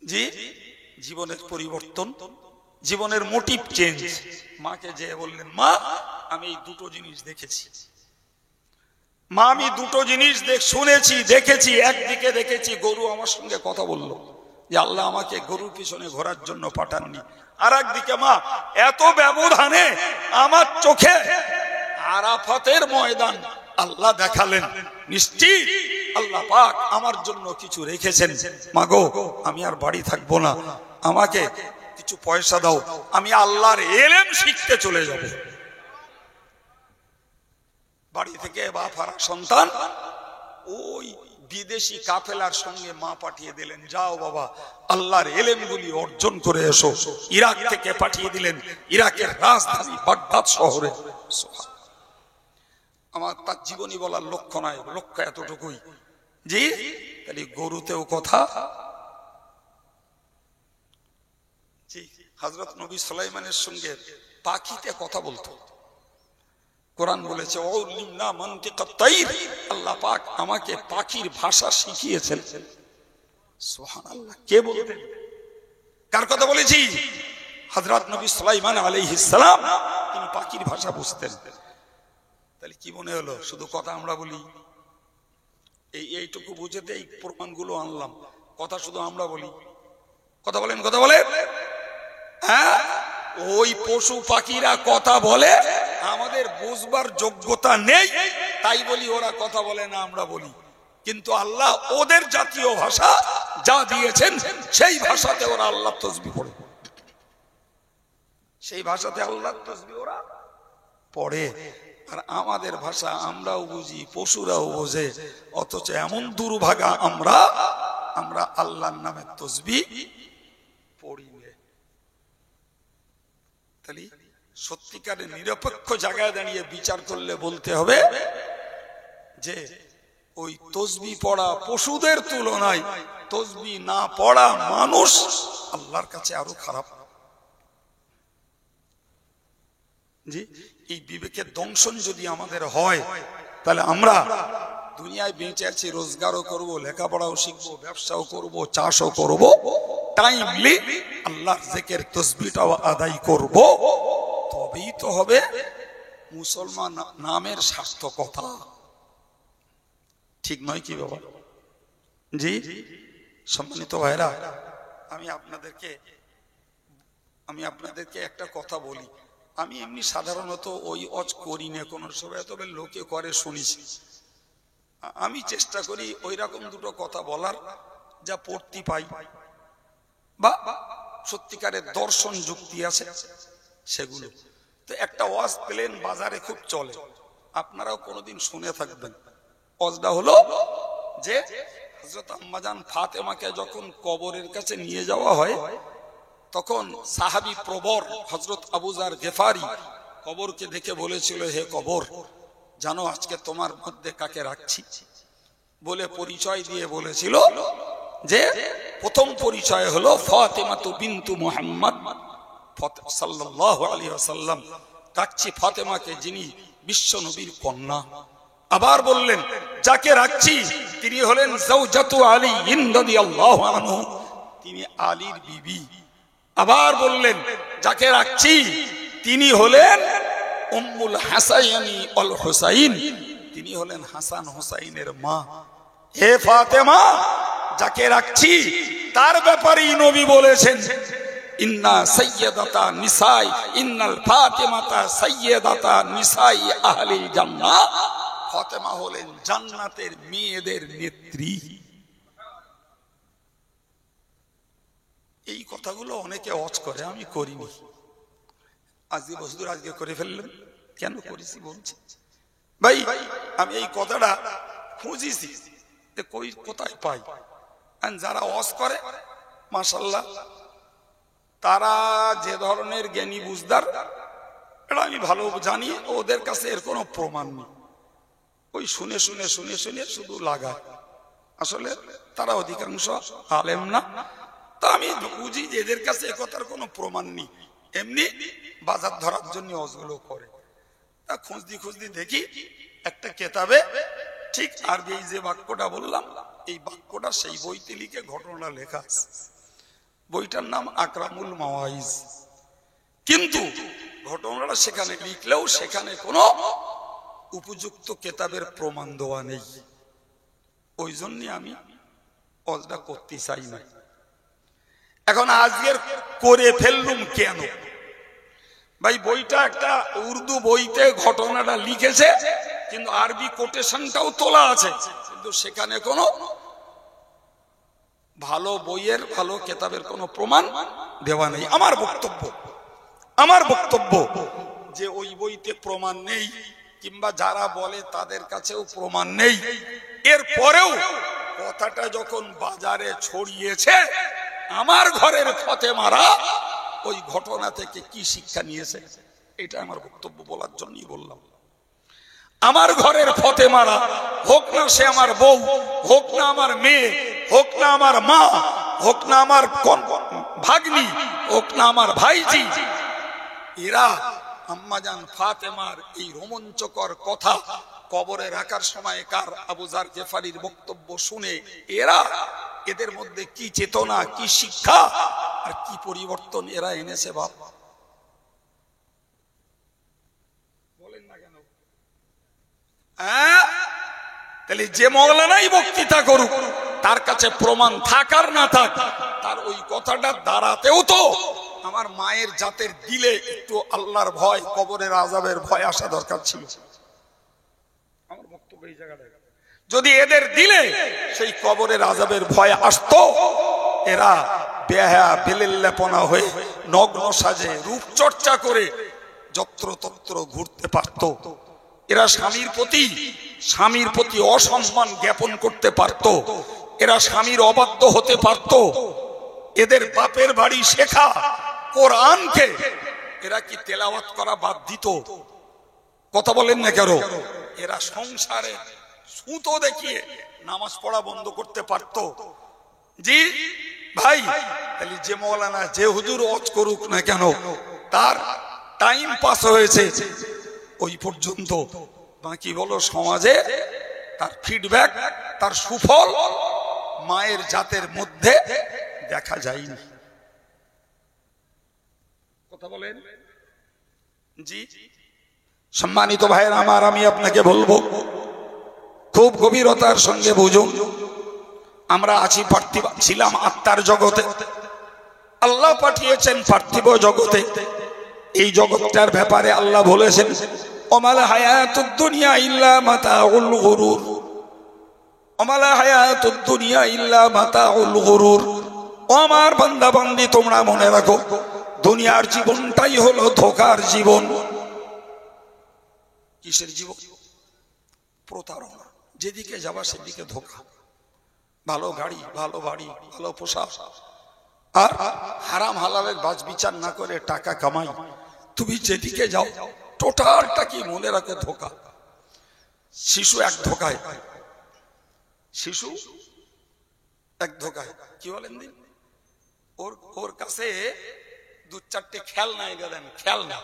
জি, জীবনের পরিবর্তন, জীবনের মোটিভ চেঞ্জ। মাকে যে বললেন, মা আমি এই দুটো জিনিস দেখেছি, মা আমি দুটো জিনিস শুনেছি, দেখেছি। একদিকে দেখেছি গরু আমার সঙ্গে কথা বললো, যে আল্লাহ আমাকে গরুর পিছনে ঘোরার জন্য পাঠাননি। আর একদিকে মা এত ব্যবধানে আমার চোখে আরাফাতের ময়দান আল্লাহ দেখালেন। নিশ্চিত আল্লাহ পাক আমার জন্য কিছু রেখেছেন। মাগো আমি আর বাড়ি থাকবো না, আমাকে কিছু পয়সা দাও, আমি আল্লাহর ইলম শিখতে চলে যাব। বাড়ি থেকে বাপ হারা সন্তান ওই বিদেশি কাফেলার সঙ্গে মা পাঠিয়ে দিলেন, যাও বাবা আল্লাহর ইলমগুলি অর্জন করে এসো। ইরাক থেকে পাঠিয়ে দিলেন ইরাকের রাজধানী বাগদাদ শহরে। আমার তার জীবনী বলার লক্ষ্য নাই, লক্ষ্য এতটুকুই, জি তাহলে গরুতেও কথা। জি, হযরত নবী সুলাইমানের সঙ্গে পাখিতে কথা বলতো। কোরআন বলেছে ওয়াল্লিমনা মানতিকাত তাইর, আল্লাহ পাক আমাকে পাখির ভাষা শিখিয়েছেন। সুবহানাল্লাহ, কে বলতেন, কার কথা বলেছি? হযরত নবী সুলাইমান আলাইহিস সালাম, তিনি পাখির ভাষা বুঝতেন। তাহলে কি মনে হলো শুধু কথা আমরা বলি? এইটুকু বুঝেতে এই প্রমাণগুলো আনলাম। কথা শুধু আমরা বলি, কথা বলেন, কথা বলে, হ্যাঁ ওই পশু পাখিরা কথা বলে, আমাদের বুঝবার যোগ্যতা নেই তাই বলি ওরা কথা বলে না, আমরা বলি। কিন্তু আল্লাহ ওদের জাতীয় ভাষা যা দিয়েছেন সেই ভাষাতে ওরা আল্লাহ তাসবিহ পড়ে, সেই ভাষাতে আল্লাহ তাসবিহ ওরা পড়ে। আর আমাদের ভাষা আমরাও বুঝি, পশুরাও বোঝে, অথচ এমন দুর্ভাগা আমরা আল্লাহর নামে তাসবিহ পড়ি না। তাহলে সত্যিকারের নিরপেক্ষ জায়গায় দাঁড়িয়ে বিচার করলে বলতে হবে যে ওই তাসবিহ পড়া পশুদের তুলনায় তাসবিহ না পড়া মানুষ আল্লাহর কাছে আরো খারাপ। জি, এই বিবেকের দংশন যদি আমাদের হয়, তাহলে আমরা দুনিয়ায় বেঁচে আছি, রোজগারও করব, লেখাপড়াও শিখবো, ব্যবসাও করব, চাষও করব, টাইমলি আল্লাহর জিকির তাসবিহটাও আদায় করব, তবেই তো হবে মুসলমান নামের সার্থকতা। ঠিক নয় কি বাবা? জি, সম্মানিত ভাইরা, আমি আপনাদেরকে একটা কথা বলি। আমি এমনি সাধারণত ওই ওয়াজ করি না কোনো সময়, তবে লোকে করে শুনেছি। আমি চেষ্টা করি ওই রকম দুটো কথা বলার যা পড়তে পাই বা সত্যিকারের দর্শন যুক্তি আছে সেগুলো। তো একটা ওয়াজ প্লেন বাজারে খুব চলে, আপনারাও কোনোদিন শুনে থাকবেন। ওয়াজটা হলো যে হযরত আম্মাজান ফাতেমাকে যখন কবরের কাছে নিয়ে যাওয়া হয়, তখন সাহাবী প্রবর হযরত আবু যার গেফারি কবরকে দেখে বলেছিল, হে কবর, জানো আজকে তোমার মধ্যে কাকে রাখছি? বলে পরিচয় দিয়ে বলেছিল যে প্রথম পরিচয় হলো ফাতেমাতু বিনতু মুহাম্মদ সাল্লাল্লাহু আলাইহি ওয়াসাল্লাম, রাখছি ফাতেমাকে যিনি বিশ্ব নবীর কন্যা। আবার বললেন যাকে রাখছি তিনি হলেন যাওজাতু আলী রাদিয়াল্লাহু আনহু, তিনি আলীর বিবি। আবার বললেন যাকে রাখছি তিনি হলেন উম্মুল হাসাইনি ওয়াল হুসাইন, তিনি হলেন হাসান হুসাইনের মা। হে ফাতেমা, যাকে রাখছি তার ব্যাপারেই নবী বলেছেন ইন্না সাইয়্যিদাতা নিসাই ইন্নাল ফাতিমাতা সাইয়্যিদাতা নিসাই আহলিল জান্নাহ, ফাতেমা হলেন জান্নাতের মেয়েদের নেত্রী। এই কথাগুলো অনেকে ওয়াজ করে, আমি করিনি। আজকে বসদুর আজকে করে ফেললেন, কেন করেছি বলছি ভাই। আমি এই কথাটা খুঁজেছি যে কোথায় পাই, আর যারা ওয়াজ করে মাশাআল্লাহ, তারা যে ধরনের জ্ঞানী বুঝদার এটা আমি ভালো জানি, ওদের কাছে এর কোনো প্রমাণ নেই। ওই শুনে শুনে শুনে শুনে শুধু লাগায়। আসলে তারা অধিকাংশ আলেম না। তা আমি বুঝি যে এদের কাছে একথার কোনো প্রমাণ নেই, এমনি বাজার ধরার জন্য ওয়াজগুলো করে। তা খুঁজদি খুঁজদি দেখি একটা কেতাবে ঠিক আরবি এই যে বাক্যটা বললাম, এই বাক্যটা সেই বইতে লিখে ঘটনা লেখা আছে। বইটার নাম আকরামুল মাওয়াইজ। কিন্তু ঘটনাটা সেখানে লিখলেও সেখানে কোনো উপযুক্ত কেতাবের প্রমাণ দেওয়া নেই। ওই জন্য আমি ওয়াজটা করতে চাই না। এখন আজকের করে ফেললুম কেন? ভাই বইটা একটা উর্দু বইতে ঘটনাটা লিখেছে, কিন্তু আরবি কোটেশনটাও তোলা আছে, কিন্তু সেখানে কোনো ভালো বইয়ের ভালো কেতাবের কোনো প্রমাণ দেওয়া নেই। আমার বক্তব্য যে ওই বইতে প্রমাণ নেই, কিংবা যারা বলে তাদের কাছেও প্রমাণ নেই, এরপরেও কথাটা যখন বাজারে ছড়িয়েছে, আমার ঘরের ফতেমারা ওই ঘটনা থেকে কি শিক্ষা নিয়েছে, এটা আমার বক্তব্য বলার জন্যই বললাম। আমার ঘরের ফতেমারা, হোক না সে আমার বউ, হোক না আমার মেয়ে, হোক না আমার মা, হোক না আমার ভাগ্নি, হোক না আমার ভাইজি, এরা আম্মাজান ফাতেমার এই রোমাঞ্চকর কথা কবরে রাখার সময় কার আবু যার গেফারির বক্তব্য শুনে এদের মধ্যে কি চেতনা, কি শিক্ষা আর কি পরিবর্তন এরা এনেছে বাপ, বলেন না কেন? তাহলে যে মওলানাই বক্তৃতা করুক, তার কাছে প্রমাণ থাকার না থাক, তার ওই কথাটা দাঁড়াতেও তো আমার মায়ের জাতের দিলে একটু আল্লাহর ভয়, কবরের আযাবের ভয় আসা দরকার ছিল। আমার বক্তব্য এই জায়গাটা, যদি এদের দিলে সেই কবরের আযাবের ভয় আসতো, এরা বেহায়া বেলেল্লাপনা হয়ে নগ্ন সাজে রূপচর্চা করে যত্রতত্র ঘুরতে পারত। এরা স্বামীর প্রতি অসম্মান জ্ঞাপন করতে পারত। এরা স্বামীর অবাধ্য হতে পারত। এদের বাপের বাড়ি শেখা কোরআনকে এরা কি তেলাওয়াত করা বাদ দিত? কথা বলেন না কেন? এরা সংসারে সুতো দেখিয়ে নামাজ পড়া বন্ধ করতে পারত। জি ভাই, তাহলে যে মওলানা যে হুজুর ওয়াজ করুক না কেন, তার টাইম পাস হয়েছে ওই পর্যন্ত। বাকি বলো সমাজে তার ফিডব্যাক, তার সুফল মায়ের জাতের মধ্যে দেখা যায়নি। কথা বলেন জি। সম্মানিত ভাইয়ের আমার, আমি আপনাকে বলবো খুব গভীরতার সঙ্গে বুঝুন। আমরা আছি পার্থিব, ছিলাম আত্মার জগতে, আল্লাহ পাঠিয়েছেন পার্থিব জগতে। এই জগৎটার ব্যাপারে আল্লাহ বলেছেন, ওমাল হায়াতুদ দুনিয়া ইল্লা মাতাউল গুরুর, ওমাল হায়াতুদ দুনিয়া ইল্লা মাতাউল গুরুর। ও আমার বান্দা বান্দি, তোমরা মনে রাখো, দুনিয়ার জীবনটাই হলো ধোঁকার জীবন। কিসের জীবন? প্রতারণা। যেদিকে যাবা সেদিকে ধোঁকা। ভালো গাড়ি, ভালো বাড়ি, ভালো পোশাক, আর হারাম হালালের বাজ বিচার না করে টাকা কামাই। তুমি যেদিকে যাও টোটালটা কি মনে রাখো ধোঁকা। শিশু এক ধোঁকায়, শিশু এক ধোঁকায়। কি বলেন দিন? ওর কাছে দু চারটে খেলনা এনে দেন, খেলনা,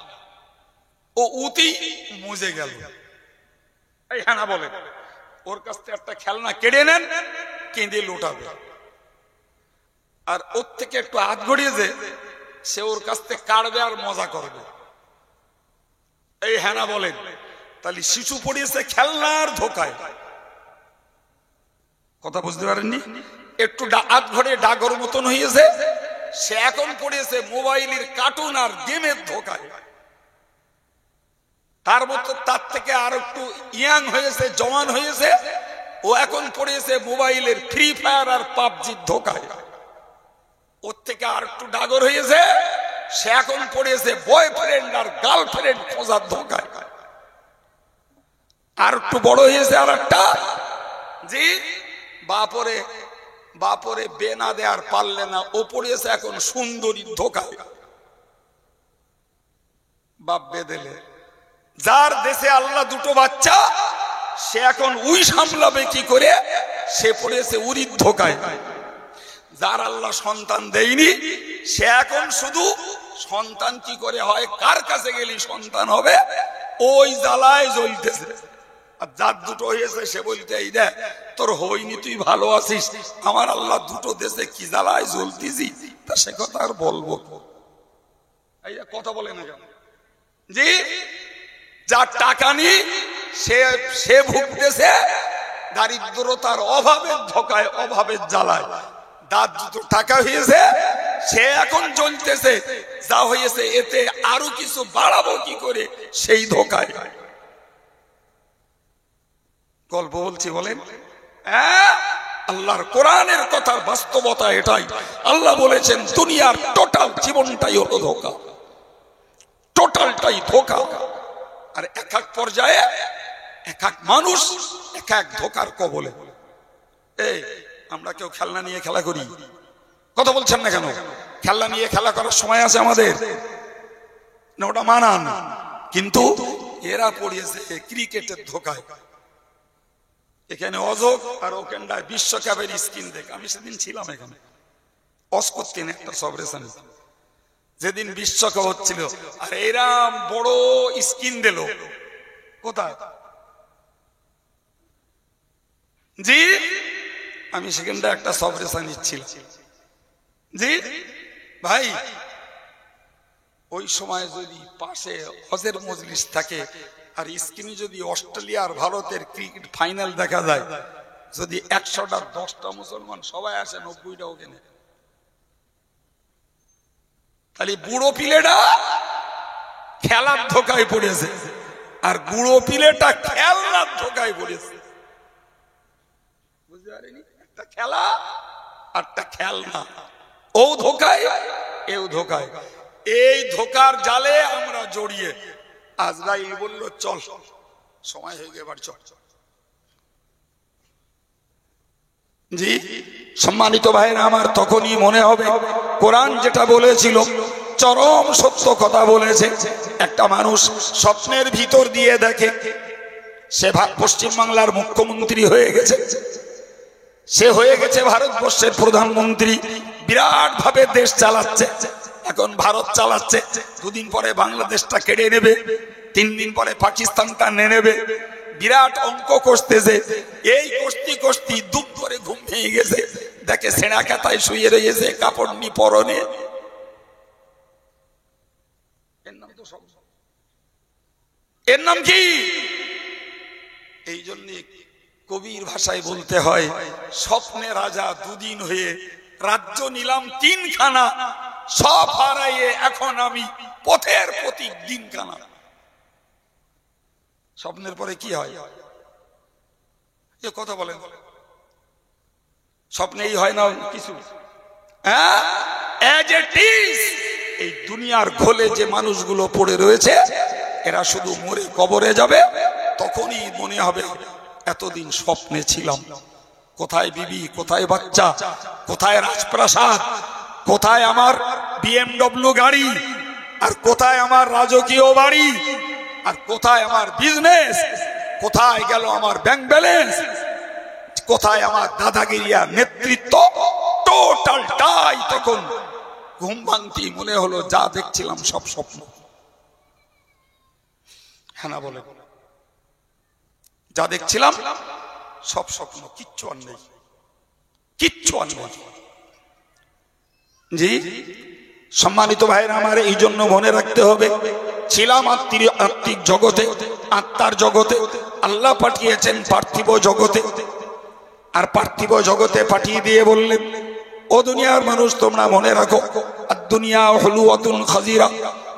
ও উতি মুজে গেল। এই হ্যাঁ না বলেন, ওর কাছ থেকে একটা খেলনা কেড়ে নেন, কেঁদে লুটাবে। আর ওর থেকে একটু হাত ঘড়িয়ে যে সে ওর কাছ থেকে কাড়বে আর মজা করবে। এই হ্যাঁ না বলেন? তাহলে শিশু পড়িয়েছে খেলনার ধোকায়। কথা বুঝতে পারেননি? একটু হাত ঘড়িয়ে ডাগর মতন হয়েছে, সে এখন পড়িয়েছে মোবাইলের কার্টুন আর গেমের ধোকায়। তার মতো তার থেকে আর একটু ইয়াং হয়েছে, জওয়ান হয়েছে, ও এখন পড়িয়েছে মোবাইলের ফ্রি ফায়ার আর পাবজির ধোকায়। ওর থেকে আর একটু ডাগর হয়েছে, সে এখন পড়িয়েছে বয়ফ্রেন্ড আর গার্লফ্রেন্ড খোঁজার ধোকায়। আর একটু বড় হয়েছে আর একটা, জি বাপরে বাপরে বেনা দেয়ার পারলে না, ও পড়েছে এখন সুন্দরী ধোকায়। বাপ বেদেলে, যার দেশে আল্লাহ দুটো বাচ্চা, সে এখন উই সামলাবে কি করে, সে পড়েছে উরির ধোকায়। যার আল্লাহ সন্তান দেয়নি, সে এখন শুধু সন্তান কি করে হয়, কার কাছে গেলি সন্তান হবে, ওই জ্বালায় জ্বলতেছে। আর যার দুটো হয়েছে সে বলতে, এই দেখ তোর হইনি, তুই ভালো আছিস, আমার আল্লাহ দুটো দেশে কি জ্বালায় জ্বলতেছি, তা সে কথা আর বলবো? এই কথা বলে না কেন? জি, যার টাকা নেই সে ভুগতেছে দারিদ্রতার অভাবের ধোকায়, অভাবের জ্বালায়। যার দুটো টাকা হয়েছে সে এখন জ্বলতেছে, যা হয়েছে এতে আরো কিছু বাড়াবো কি করে, সেই ধোকায়। গল্প বলছি বলেন? আল্লাহর কোরআনের কথার বাস্তবতা এটাই। আল্লাহ বলেছেন দুনিয়ার টোটাল জীবনটাই হলো ধোকা, টোটালটাই ধোকা। আর এক এক পর্যায়ে এক এক মানুষ এক এক ধোকার কবলে। এই আমরা কেউ খেলনা নিয়ে খেলা করি, কথা বলছেন না কেন? খেলনা নিয়ে খেলা করার সময় আছে আমাদের না, ওটা মানান। কিন্তু এরা পড়িয়েছে ক্রিকেটের ধোকায়। এখানে অযোগ আর ওখানটায় বিশ্বকাপের স্কিন দেখ। আমি সেদিন ছিলাম এখানে অস্কত্তিন একটা সবরেশন, যেদিন বিশ্বকাপ হচ্ছিল, আর এরাম বড় স্কিন দিল কোথায়? জি, আমি সেখানটা একটা সবরেশন নিচ্ছিলাম। জি ভাই, ওই সময় যদি পাশে হজের মজলিস থাকে আর স্ক্রিনে যদি অস্ট্রেলিয়া আর ভারতের ক্রিকেট ফাইনাল দেখা যায়, যদি 100টার 10টা মুসলমান সবাই আসে, 90টা ওখানে, তাহলে বুড়ো পিলেটা খেলার ধোকায় পড়েছে আর বুড়ো পিলেটা খেলনার ধোকায় পড়েছে। বুঝতে পারিনি? একটা খেলা আর একটা খেলনা, ও ধোকায় এও ধোকায়। এই ধোকার জালে আমরা জড়িয়ে। আজরাইল বলল চল, সময় হয়ে গেছে, এবার চল। জি সম্মানিত ভাইরা আমার, তখনই মনে হবে কোরআন যেটা বলেছিল চরম সত্য কথা বলেছে। একটা মানুষ স্বপ্নের ভিতর দিয়ে দেখে সে পশ্চিমবাংলার মুখ্যমন্ত্রী হয়ে গেছে, সে হয়ে গেছে ভারতবর্ষের প্রধানমন্ত্রী, বিরাট ভাবে দেশ চালাচ্ছে। এখন ভারত চালাচ্ছে, দুদিন পরে বাংলাদেশটা কেড়ে নেবে, 3 দিন পরে পাকিস্তানটা নিয়ে নেবে। বিরাট অঙ্ক কষতেছে। এই কষতি কষতি দুপ করে ঘুম ভেঙে গেছে, দেখে সেনা কাতায় শুয়ে রয়েছে, কাপড় নি পরনে। এর নাম কি? এই জন্য কবির ভাষায় বলতে হয়, স্বপ্নে রাজা দুদিন হয়ে রাজ্য নিলাম 3খানা, সব হারাইয়ে এখন আমি পথের প্রতীক দিনখানা। স্বপ্নের পরে কি হয়? এ কথা বলেন, স্বপ্নেই হয় না কিছু। এজ ইট ইজ এই দুনিয়ার ঘোলে যে মানুষগুলো পড়ে রয়েছে, এরা শুধু মরে কবরে যাবে, তখনই মনে হবে এতদিন স্বপ্নে ছিলাম। কোথায় বিবি, কোথায় বাচ্চা, কোথায় রাজপ্রাসাদ, কোথায় আমার BMW গাড়ি, আর কোথায় আমার রাজকীয় বাড়ি, আর কোথায় আমার বিজনেস, কোথায় গেল আমার ব্যাংক ব্যালেন্স, কোথায় আমার দাদাগিরি আর নেতৃত্ব। টোটালটাই তখন ঘুম ভাঙতি মনে হলো যা দেখছিলাম সব স্বপ্ন। হ্যাঁ না বলে, যা দেখছিলাম সব স্বপ্ন, কিচ্ছু আর নেই, কিচ্ছু আর নেই। জি সম্মানিত ভাইরা আমার, এই জন্য মনে রাখতে হবে, ছিলাম আত্মিক জগতে, আত্মার জগতে। আল্লাহ পাঠিয়েছেন পার্থিব জগতে, আর পার্থিব জগতে পাঠিয়ে দিয়ে বললেন, ও দুনিয়ার মানুষ তোমরা মনে রাখো, আর দুনিয়া হলুয়াতুন খাজিরা,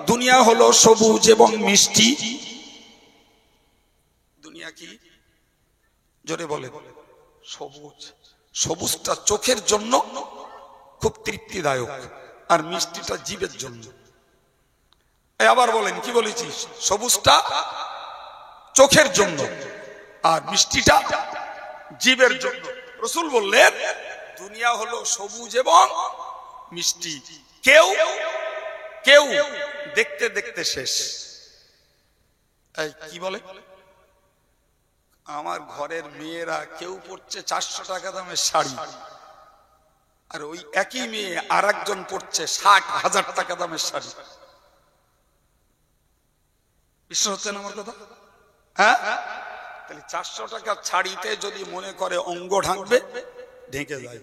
দুনিয়া হলো সবুজ এবং মিষ্টি। দুনিয়া কি? জোরে বলে। সবুজ। সবুজটা চোখের জন্য খুব তৃপ্তিদায়ক, আর মিষ্টিটা জীবের জন্য। আবার বলেন, কি বলেছিস? সবুজটা চোখের জন্য আর মিষ্টিটা জীবের জন্য। রাসূল বললেন দুনিয়া হলো সবুজ এবং মিষ্টি, কেউ কেউ দেখতে দেখতে শেষ। এই কি বলে, আমার ঘরের মেয়েরা কেউ পড়ছে 400 টাকা দামের শাড়ি, আর ওই একই মেয়ে আর একজন পড়ছে 60,000 টাকা দামের শাড়ি। বিশ্বাস হচ্ছে না আমার কথা? হ্যাঁ, তাহলে 400 টাকার শাড়িতে যদি মনে করে অঙ্গ ঢাকবে, ঢেকে যায়।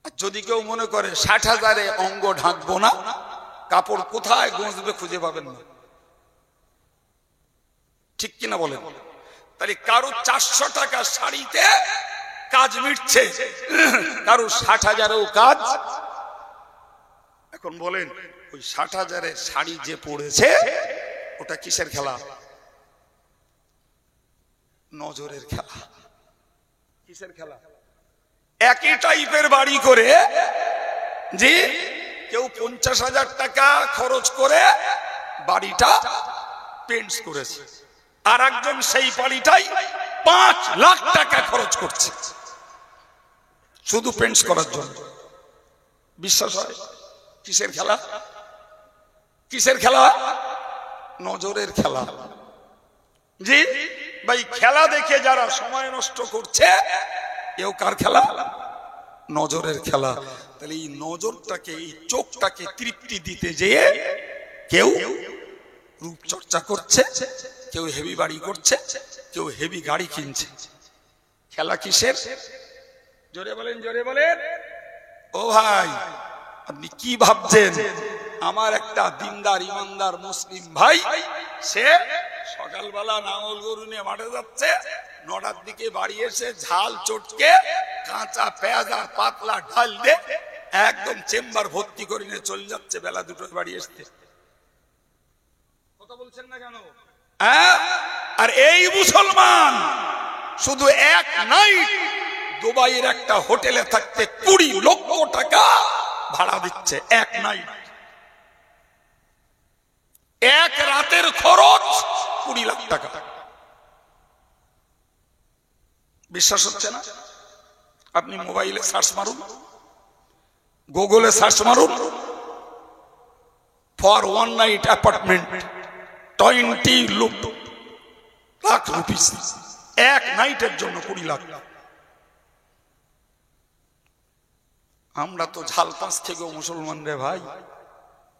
আর যদি কেউ মনে করে 60,000-এ অঙ্গ ঢাকবো না, কাপড় কোথায় গুঁজবে খুঁজে পাবেন না। ঠিক কিনা বলেন? তাহলে কারো 400 টাকার শাড়িতে কাজ মিটছে, কারো 60,000-এও কাজ। এখন বলেন, ওই 60,000-এর শাড়ি যে পড়েছে ওটা কিসের খেলা? নজরের খেলা। কিসের খেলা? একই টাইপের বাড়ি করে যে কেউ 50,000 টাকা খরচ করে বাড়িটা পেন্টস করেছে, আর একজন সেই বাড়িটাই 5 লাখ টাকা খরচ করছে শুধু পেন্টস করার জন্য। বিশ্বাস হয়? কিসের খেলা? কিসের খেলা? নজরের খেলা। জি ভাই, খেলা দেখে যারা সময় নষ্ট করছে, এও কার খেলা? নজরের খেলা। তাহলে এই নজরটাকে, এই চোখটাকে তৃপ্তি দিতে যেয়ে কেউ রূপচর্চা করছে, কেউ হেভি বাড়ি করছে, কেউ হেভি গাড়ি কিনছে। খেলা কিসের? জোরে বলেন, জোরে বলেন। ও ভাই, আপনি কি ভাবছেন আমার একটা দিনদার ইমানদার মুসলিম ভাই, সে সকালবেলা নাঙল গরু নিয়ে মাঠে যাচ্ছে, 9টার দিকে বাড়ি এসে ঝাল চটকে কাঁচা পেঁয়াজ আর পাতলা ঢাল দিয়ে একদম চেম্বার ভর্তি করে নিয়ে চলে যাচ্ছে বেলা 2টায় বাড়ি আসতে। কথা বলছেন না কেন? আর এই মুসলমান শুধু এক নাইট দুবাইয়ের একটা হোটেলে থাকতে 20 লক্ষ টাকা ভাড়া দিচ্ছে। এক নাইট, এক রাতের খরচ 20 লাখ টাকা। বিশ্বাস হচ্ছে না? আপনি মোবাইলে সার্চ মারুন, গুগলে সার্চ মারুন, for one night apartment 20 lakh rupees. এক নাইটের জন্য 20 লাখ। আমরা তো ঝালপাস থেকেও মুসলমান রে ভাই।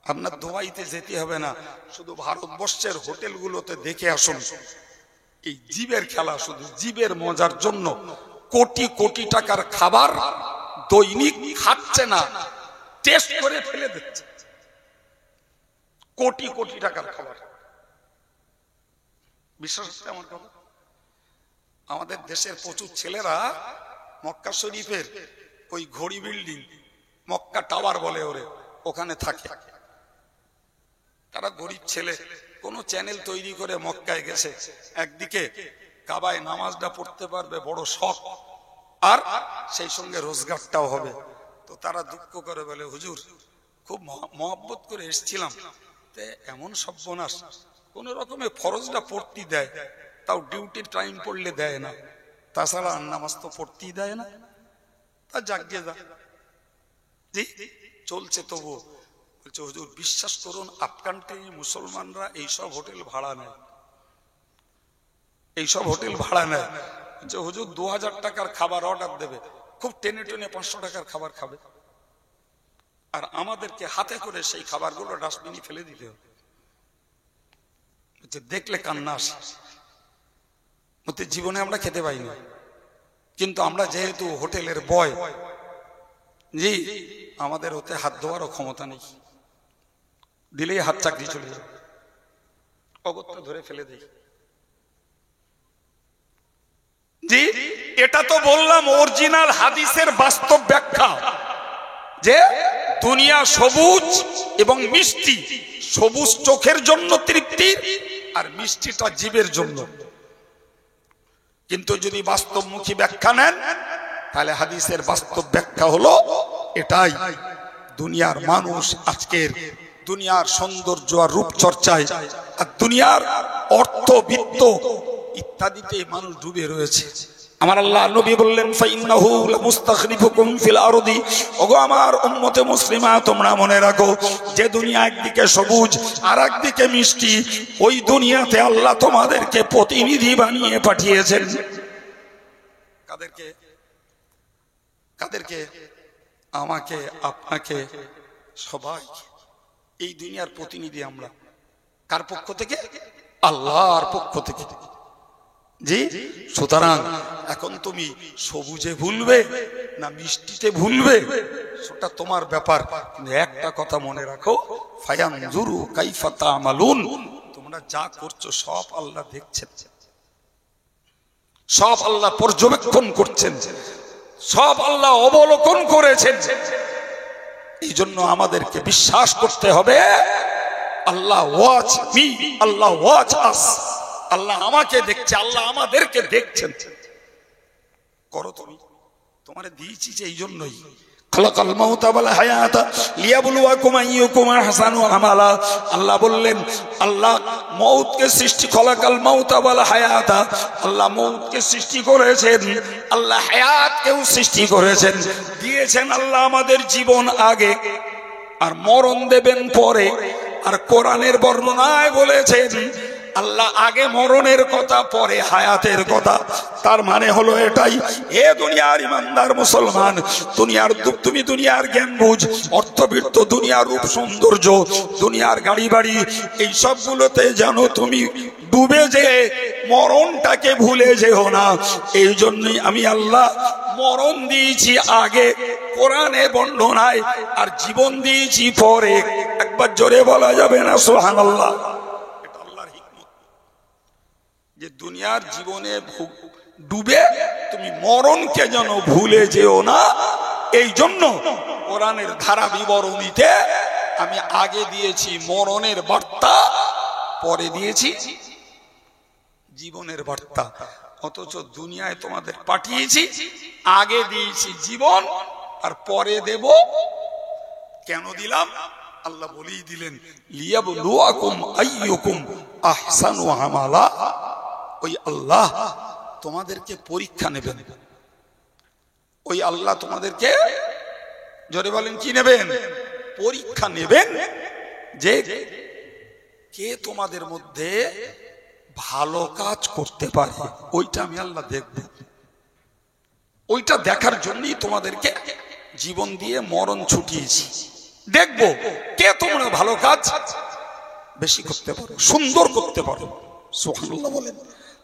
আপনার দুবাইতে যেতে হবে না, শুধু ভারতবর্ষের হোটেলগুলোতে দেখে আসুন। এই জীবের খেলা, শুধু জীবের মজার জন্য কোটি কোটি টাকার খাবার দৈনিক খাচ্ছে না, টেস্ট করে ফেলে দিচ্ছে। কোটি কোটি টাকার খাবার। বিশ্বাস হচ্ছে আমার কথা? আমাদের দেশের প্রচুর ছেলেরা মক্কা শরীফের ওই ঘড়ি বিল্ডিং, মক্কা টাওয়ার বলে ওরে, ওখানে থাকে। তারা গরিব ছেলে, কোন চ্যানেল তৈরি করে মক্কায় গেছে, একদিকে কাবায় নামাজটা পড়তে পারবে বড় শখ, আর সেই সঙ্গে রোজগারটাও হবে। তো তারা দুঃখ করে বলে, হুজুর খুব মহব্বত করে এসেছিলাম, এমন সর্বনাশ, কোন রকমে ফরজটা পড়তে দেয়, তাও ডিউটির টাইম পড়লে দেয় না, তাছাড়া নামাজ তো পড়তেই দেয় না। তা জাগিয়ে যা, জি চলছে তবু। বলছে হুজুর বিশ্বাস করুন, আফগানতে মুসলমানরা এইসব হোটেল ভাড়া নেয়, এইসব হোটেল ভাড়া নেয়। যে হুজুর 2000 টাকার খাবার অর্ডার দেবে, খুব টেনে টেনে 500 টাকার খাবার খাবে, আর আমাদেরকে হাতে করে সেই খাবারগুলো ডাস্টবিনে ফেলে দিতে হবে। দেখলে কান্না আসে। জীবনে আমরা খেতে পাইনি, কিন্তু আমরা যেহেতু হোটেলের বয়, জি আমাদের ওতে হাত ধোয়ারও ক্ষমতা নেই, দিলেই হাত চাকরি চলে যাবে, অগত্যা ধরে ফেলে দেই। জি এটা তো বললাম অরিজিনাল হাদিসের বাস্তব ব্যাখ্যা, যে দুনিয়া সবুজ এবং মিষ্টি। সবুজ চোখের জন্য তৃপ্তি, আর মিষ্টিটা জীবের জন্য। কিন্তু যদি বাস্তবমুখী ব্যাখ্যা নেন, তাহলে হাদিসের বাস্তব ব্যাখ্যা হলো এটাই, দুনিয়ার মানুষ আজকের দুনিয়ার সৌন্দর্য আর রূপচর্চায় আর দুনিয়ার অর্থ বিত্ত ইত্যাদিতে মানুষ ডুবে রয়েছে। আমার আল্লাহ নবী বললেন ফাইন্নাহু লামুস্তাখলিফুকুম ফিল আরদি, ওগো আমার উম্মতে মুসলিমা তোমরা মনে রাখো, যে দুনিয়া একদিকে সবুজ আর একদিকে মিষ্টি, ওই দুনিয়াতে আল্লাহ তোমাদেরকে প্রতিনিধি বানিয়ে পাঠিয়েছেন। কাদেরকে? কাদেরকে? আমাকে, আপনাকে, সবাই। এই দুনিয়ার প্রতিনিধি আমরা। কার পক্ষ থেকে? আল্লাহর পক্ষ থেকে। জি, সুতরাং এখন তুমি সবুজে ভুলবে না মিষ্টিতে ভুলবে সেটা তোমার ব্যাপার, কিন্তু একটা কথা মনে রাখো, ফায়ানজুরু কাইফা তা'মালুন, তোমরা যা করছো সব আল্লাহ দেখছেন, সব আল্লাহ পর্যবেক্ষণ করছেন, সব আল্লাহ অবলোকন করেছেন। এই জন্য আমাদেরকে বিশ্বাস করতে হবে আল্লাহ ওয়াচ মি, আল্লাহ ওয়াচ আস, আল্লাহ আমাকে দেখছে, আল্লাহ আমাদেরকে দেখছেন। করো তুমি, তোমারে দিয়েছি যে এই জন্যই। খালাকাল মাউতা ওয়াল হায়াতা লিয়াবলুয়াকুম আইয়ুকুম আহসানু আমালা। আল্লাহ বললেন, আল্লাহ মউতকে সৃষ্টি, খালাকাল মাউতা ওয়াল হায়াতা, আল্লাহ মউতকে সৃষ্টি করেছেন, আল্লাহ হায়াতকেও সৃষ্টি করেছেন, দিয়েছেন আল্লাহ আমাদের জীবন আগে আর মরণ দেবেন পরে। আর কোরআনের বর্ণনায় বলেছেন আল্লাহ আগে মরণের কথা পরে হায়াতের কথা। তার মানে হলো এটাই, এ দুনিয়ার ইমানদার মুসলমান, তুমি দুনিয়ার জ্ঞান বুঝ, অর্থবৃত্ত, দুনিয়ার রূপ সৌন্দর্য, দুনিয়ার গাড়ি বাড়ি, এই সবগুলোতে জানো তুমি ডুবে যে মরণটাকে ভুলে যেও না। এই জন্যই আমি আল্লাহ মরণ দিয়েছি আগে কোরআনে বর্ণনায়, আর জীবন দিয়েছি পরে। একবার জোরে বলা যাবে না সুবহানাল্লাহ? এটা আল্লাহর হিকমত, যে দুনিয়ার জীবনে ডুবে তুমি মরণকে যেন ভুলে যেও না। এই জন্য কোরআনের ধারা বিবরণীতে আমি আগে দিয়েছি মরণের বার্তা, পরে দিয়েছি জীবনের বার্তা। অথচ দুনিয়ায় তোমাদের পাঠিয়েছি, আগে দিয়েছি জীবন আর পরে দেব। কেন দিলাম? আল্লাহ বলেই দিলেন, লিয়াবলুয়াকুম আইয়ুকুম আহসানু আমালা। ওই আল্লাহ তোমাদেরকে পরীক্ষা নেবেন, ওই আল্লাহ তোমাদেরকে, জোরে বলেন, কি নেবেন? পরীক্ষা নেবেন, যে কে তোমাদের মধ্যে ভালো কাজ করতে পারে। ওইটা আমি আল্লাহ দেখব। ওইটা দেখার জন্যই তোমাদেরকে জীবন দিয়ে মরণ ছুটিয়েছি। দেখবো কে তোমরা ভালো কাজ বেশি করতে পারো, সুন্দর করতে পারো। সুবহানাল্লাহ বলেন।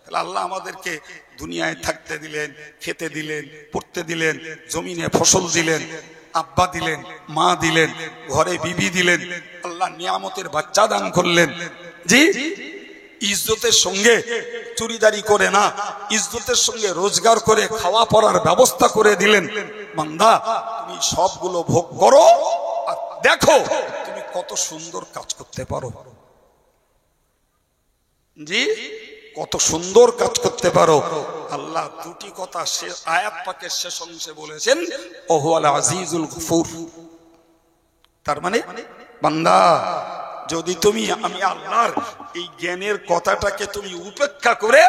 তাহলে আল্লাহ আমাদেরকে দুনিয়ায় থাকতে দিলেন, খেতে দিলেন, পড়তে দিলেন, জমিনে ফসল দিলেন, আব্বা দিলেন, মা দিলেন, ঘরে বিবি দিলেন, আল্লাহ নিয়ামতের বাচ্চা দান করলেন। জি, ইজ্জতের সঙ্গে চুরিদারি করে না, ইজ্জতের সঙ্গে রোজগার করে খাওয়া পড়ার ব্যবস্থা করে দিলেন। বান্দা তুমি সবগুলো ভোগ করো আর দেখো তুমি কত সুন্দর কাজ করতে পারো। জি, কত সুন্দর কাজ করতে পারো। আল্লাহ দুটি কথা আয়াত পাকের শেষ অংশে বলেছেন, ওহুয়াল আজিজুল গফুর। তার মানে বান্দা, যদি তুমি আমি আল্লাহর এই জ্ঞানের কথাটাকে তুমি উপেক্ষা করে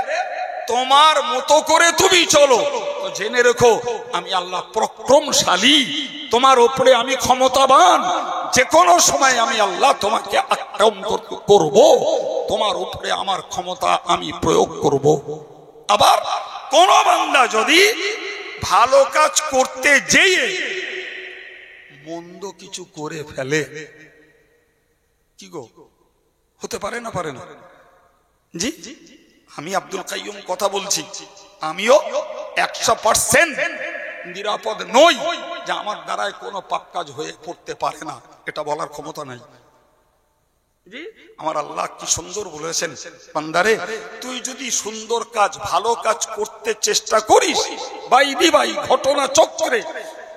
তোমার মতো করে তুমি চলো, তো জেনে রেখো আমি আল্লাহ পরাক্রমশালী, তোমার উপরে আমি ক্ষমতাবান। যে কোনো সময় আমি আল্লাহ তোমাকে আক্রমণ করব, তোমার উপরে আমার ক্ষমতা আমি প্রয়োগ করব। আবার কোন বান্দা যদি ভালো কাজ করতে যেয়ে মন্দ কিছু করে ফেলে, কি গো, হতে পারে না? পারে না? জি, আমি আব্দুল কাইয়ুম কথা বলছি, আমিও 100% নিরাপদ নই যে আমার দ্বারায় কোনো পাপ কাজ হয়ে পড়তে পারে না, এটা বলার ক্ষমতা নাই। আমার আল্লাহ কি সুন্দর বলেছেন, বান্দারে তুই যদি সুন্দর কাজ, ভালো কাজ করতে চেষ্টা করিস, বাই ঘটনা চক্রে,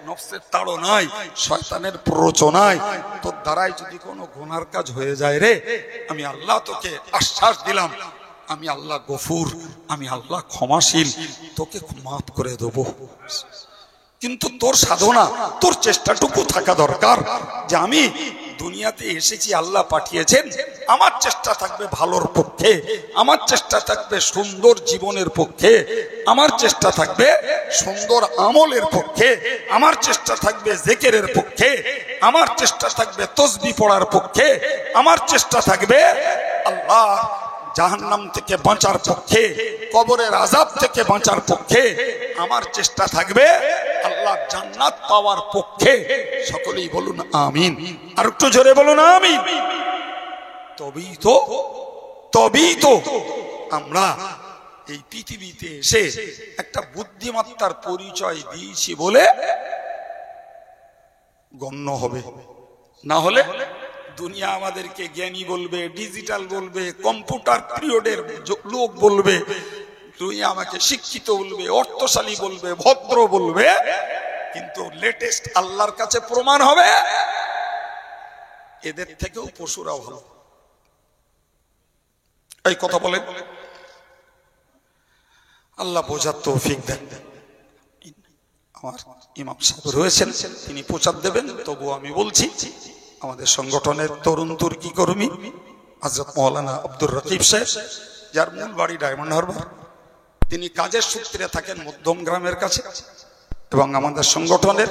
নফসের তাড়নায়, শয়তানের প্ররোচনায় তোর দ্বারাই যদি কোনো গুনার কাজ হয়ে যায় রে, আমি আল্লাহ তোকে আশ্বাস দিলাম, আমি আল্লাহ গফুর, আমি আল্লাহ ক্ষমাশীল, তোকে মাফ করে দেব। কিন্তু তোর সাধনা, তোর চেষ্টাটুকু থাকা দরকার যে আমি দুনিয়াতে এসেছি, আল্লাহ পাঠিয়েছেন, আমার চেষ্টা থাকবে ভালোর পক্ষে, আমার চেষ্টা থাকবে সুন্দর জীবনের পক্ষে, আমার চেষ্টা থাকবে সুন্দর আমলের পক্ষে, আমার চেষ্টা থাকবে জিকিরের পক্ষে, আমার চেষ্টা থাকবে তাসবিহ পড়ার পক্ষে, আমার চেষ্টা থাকবে আল্লাহ জাহান্নাম থেকে বাঁচার পক্ষে, কবরের আযাব থেকে বাঁচার পক্ষে, আমার চেষ্টা থাকবে আল্লাহ জান্নাত পাওয়ার পক্ষে। সকলেই বলুন আমিন। আর একটু জোরে বলুন আমিন। তবেই তো আমরা এই পৃথিবীতে এসে একটা বুদ্ধিমত্তার পরিচয় দিয়েছি বলে গণ্য হবে। না হলে দুনিয়া আমাদেরকে জ্ঞানী বলবে, ডিজিটাল বলবে, কম্পিউটার পিরিয়ডের লোক বলবে, দুনিয়া আমাকে শিক্ষিত বলবে, অর্থশালী বলবে, ভদ্র বলবে, কিন্তু লেটেস্ট আল্লাহর কাছে প্রমাণ হবে এদের থেকেও পশুরা ভালো। এই কথা বলেন, আল্লাহ বোঝার তৌফিক দেন। আমার ইমাম সাহেব রয়েছেন, তিনি প্রচার দেবেন, তবু আমি বলছি আমাদের সংগঠনের তরুণ তুর্কি কর্মী হযরত মাওলানা আব্দুর রকিব সাহেব, যার মূল বাড়ি ডায়মন্ড হারবার, তিনি কাজের সূত্রে থাকেন মধ্যম গ্রামের কাছে, এবং আমাদের সংগঠনের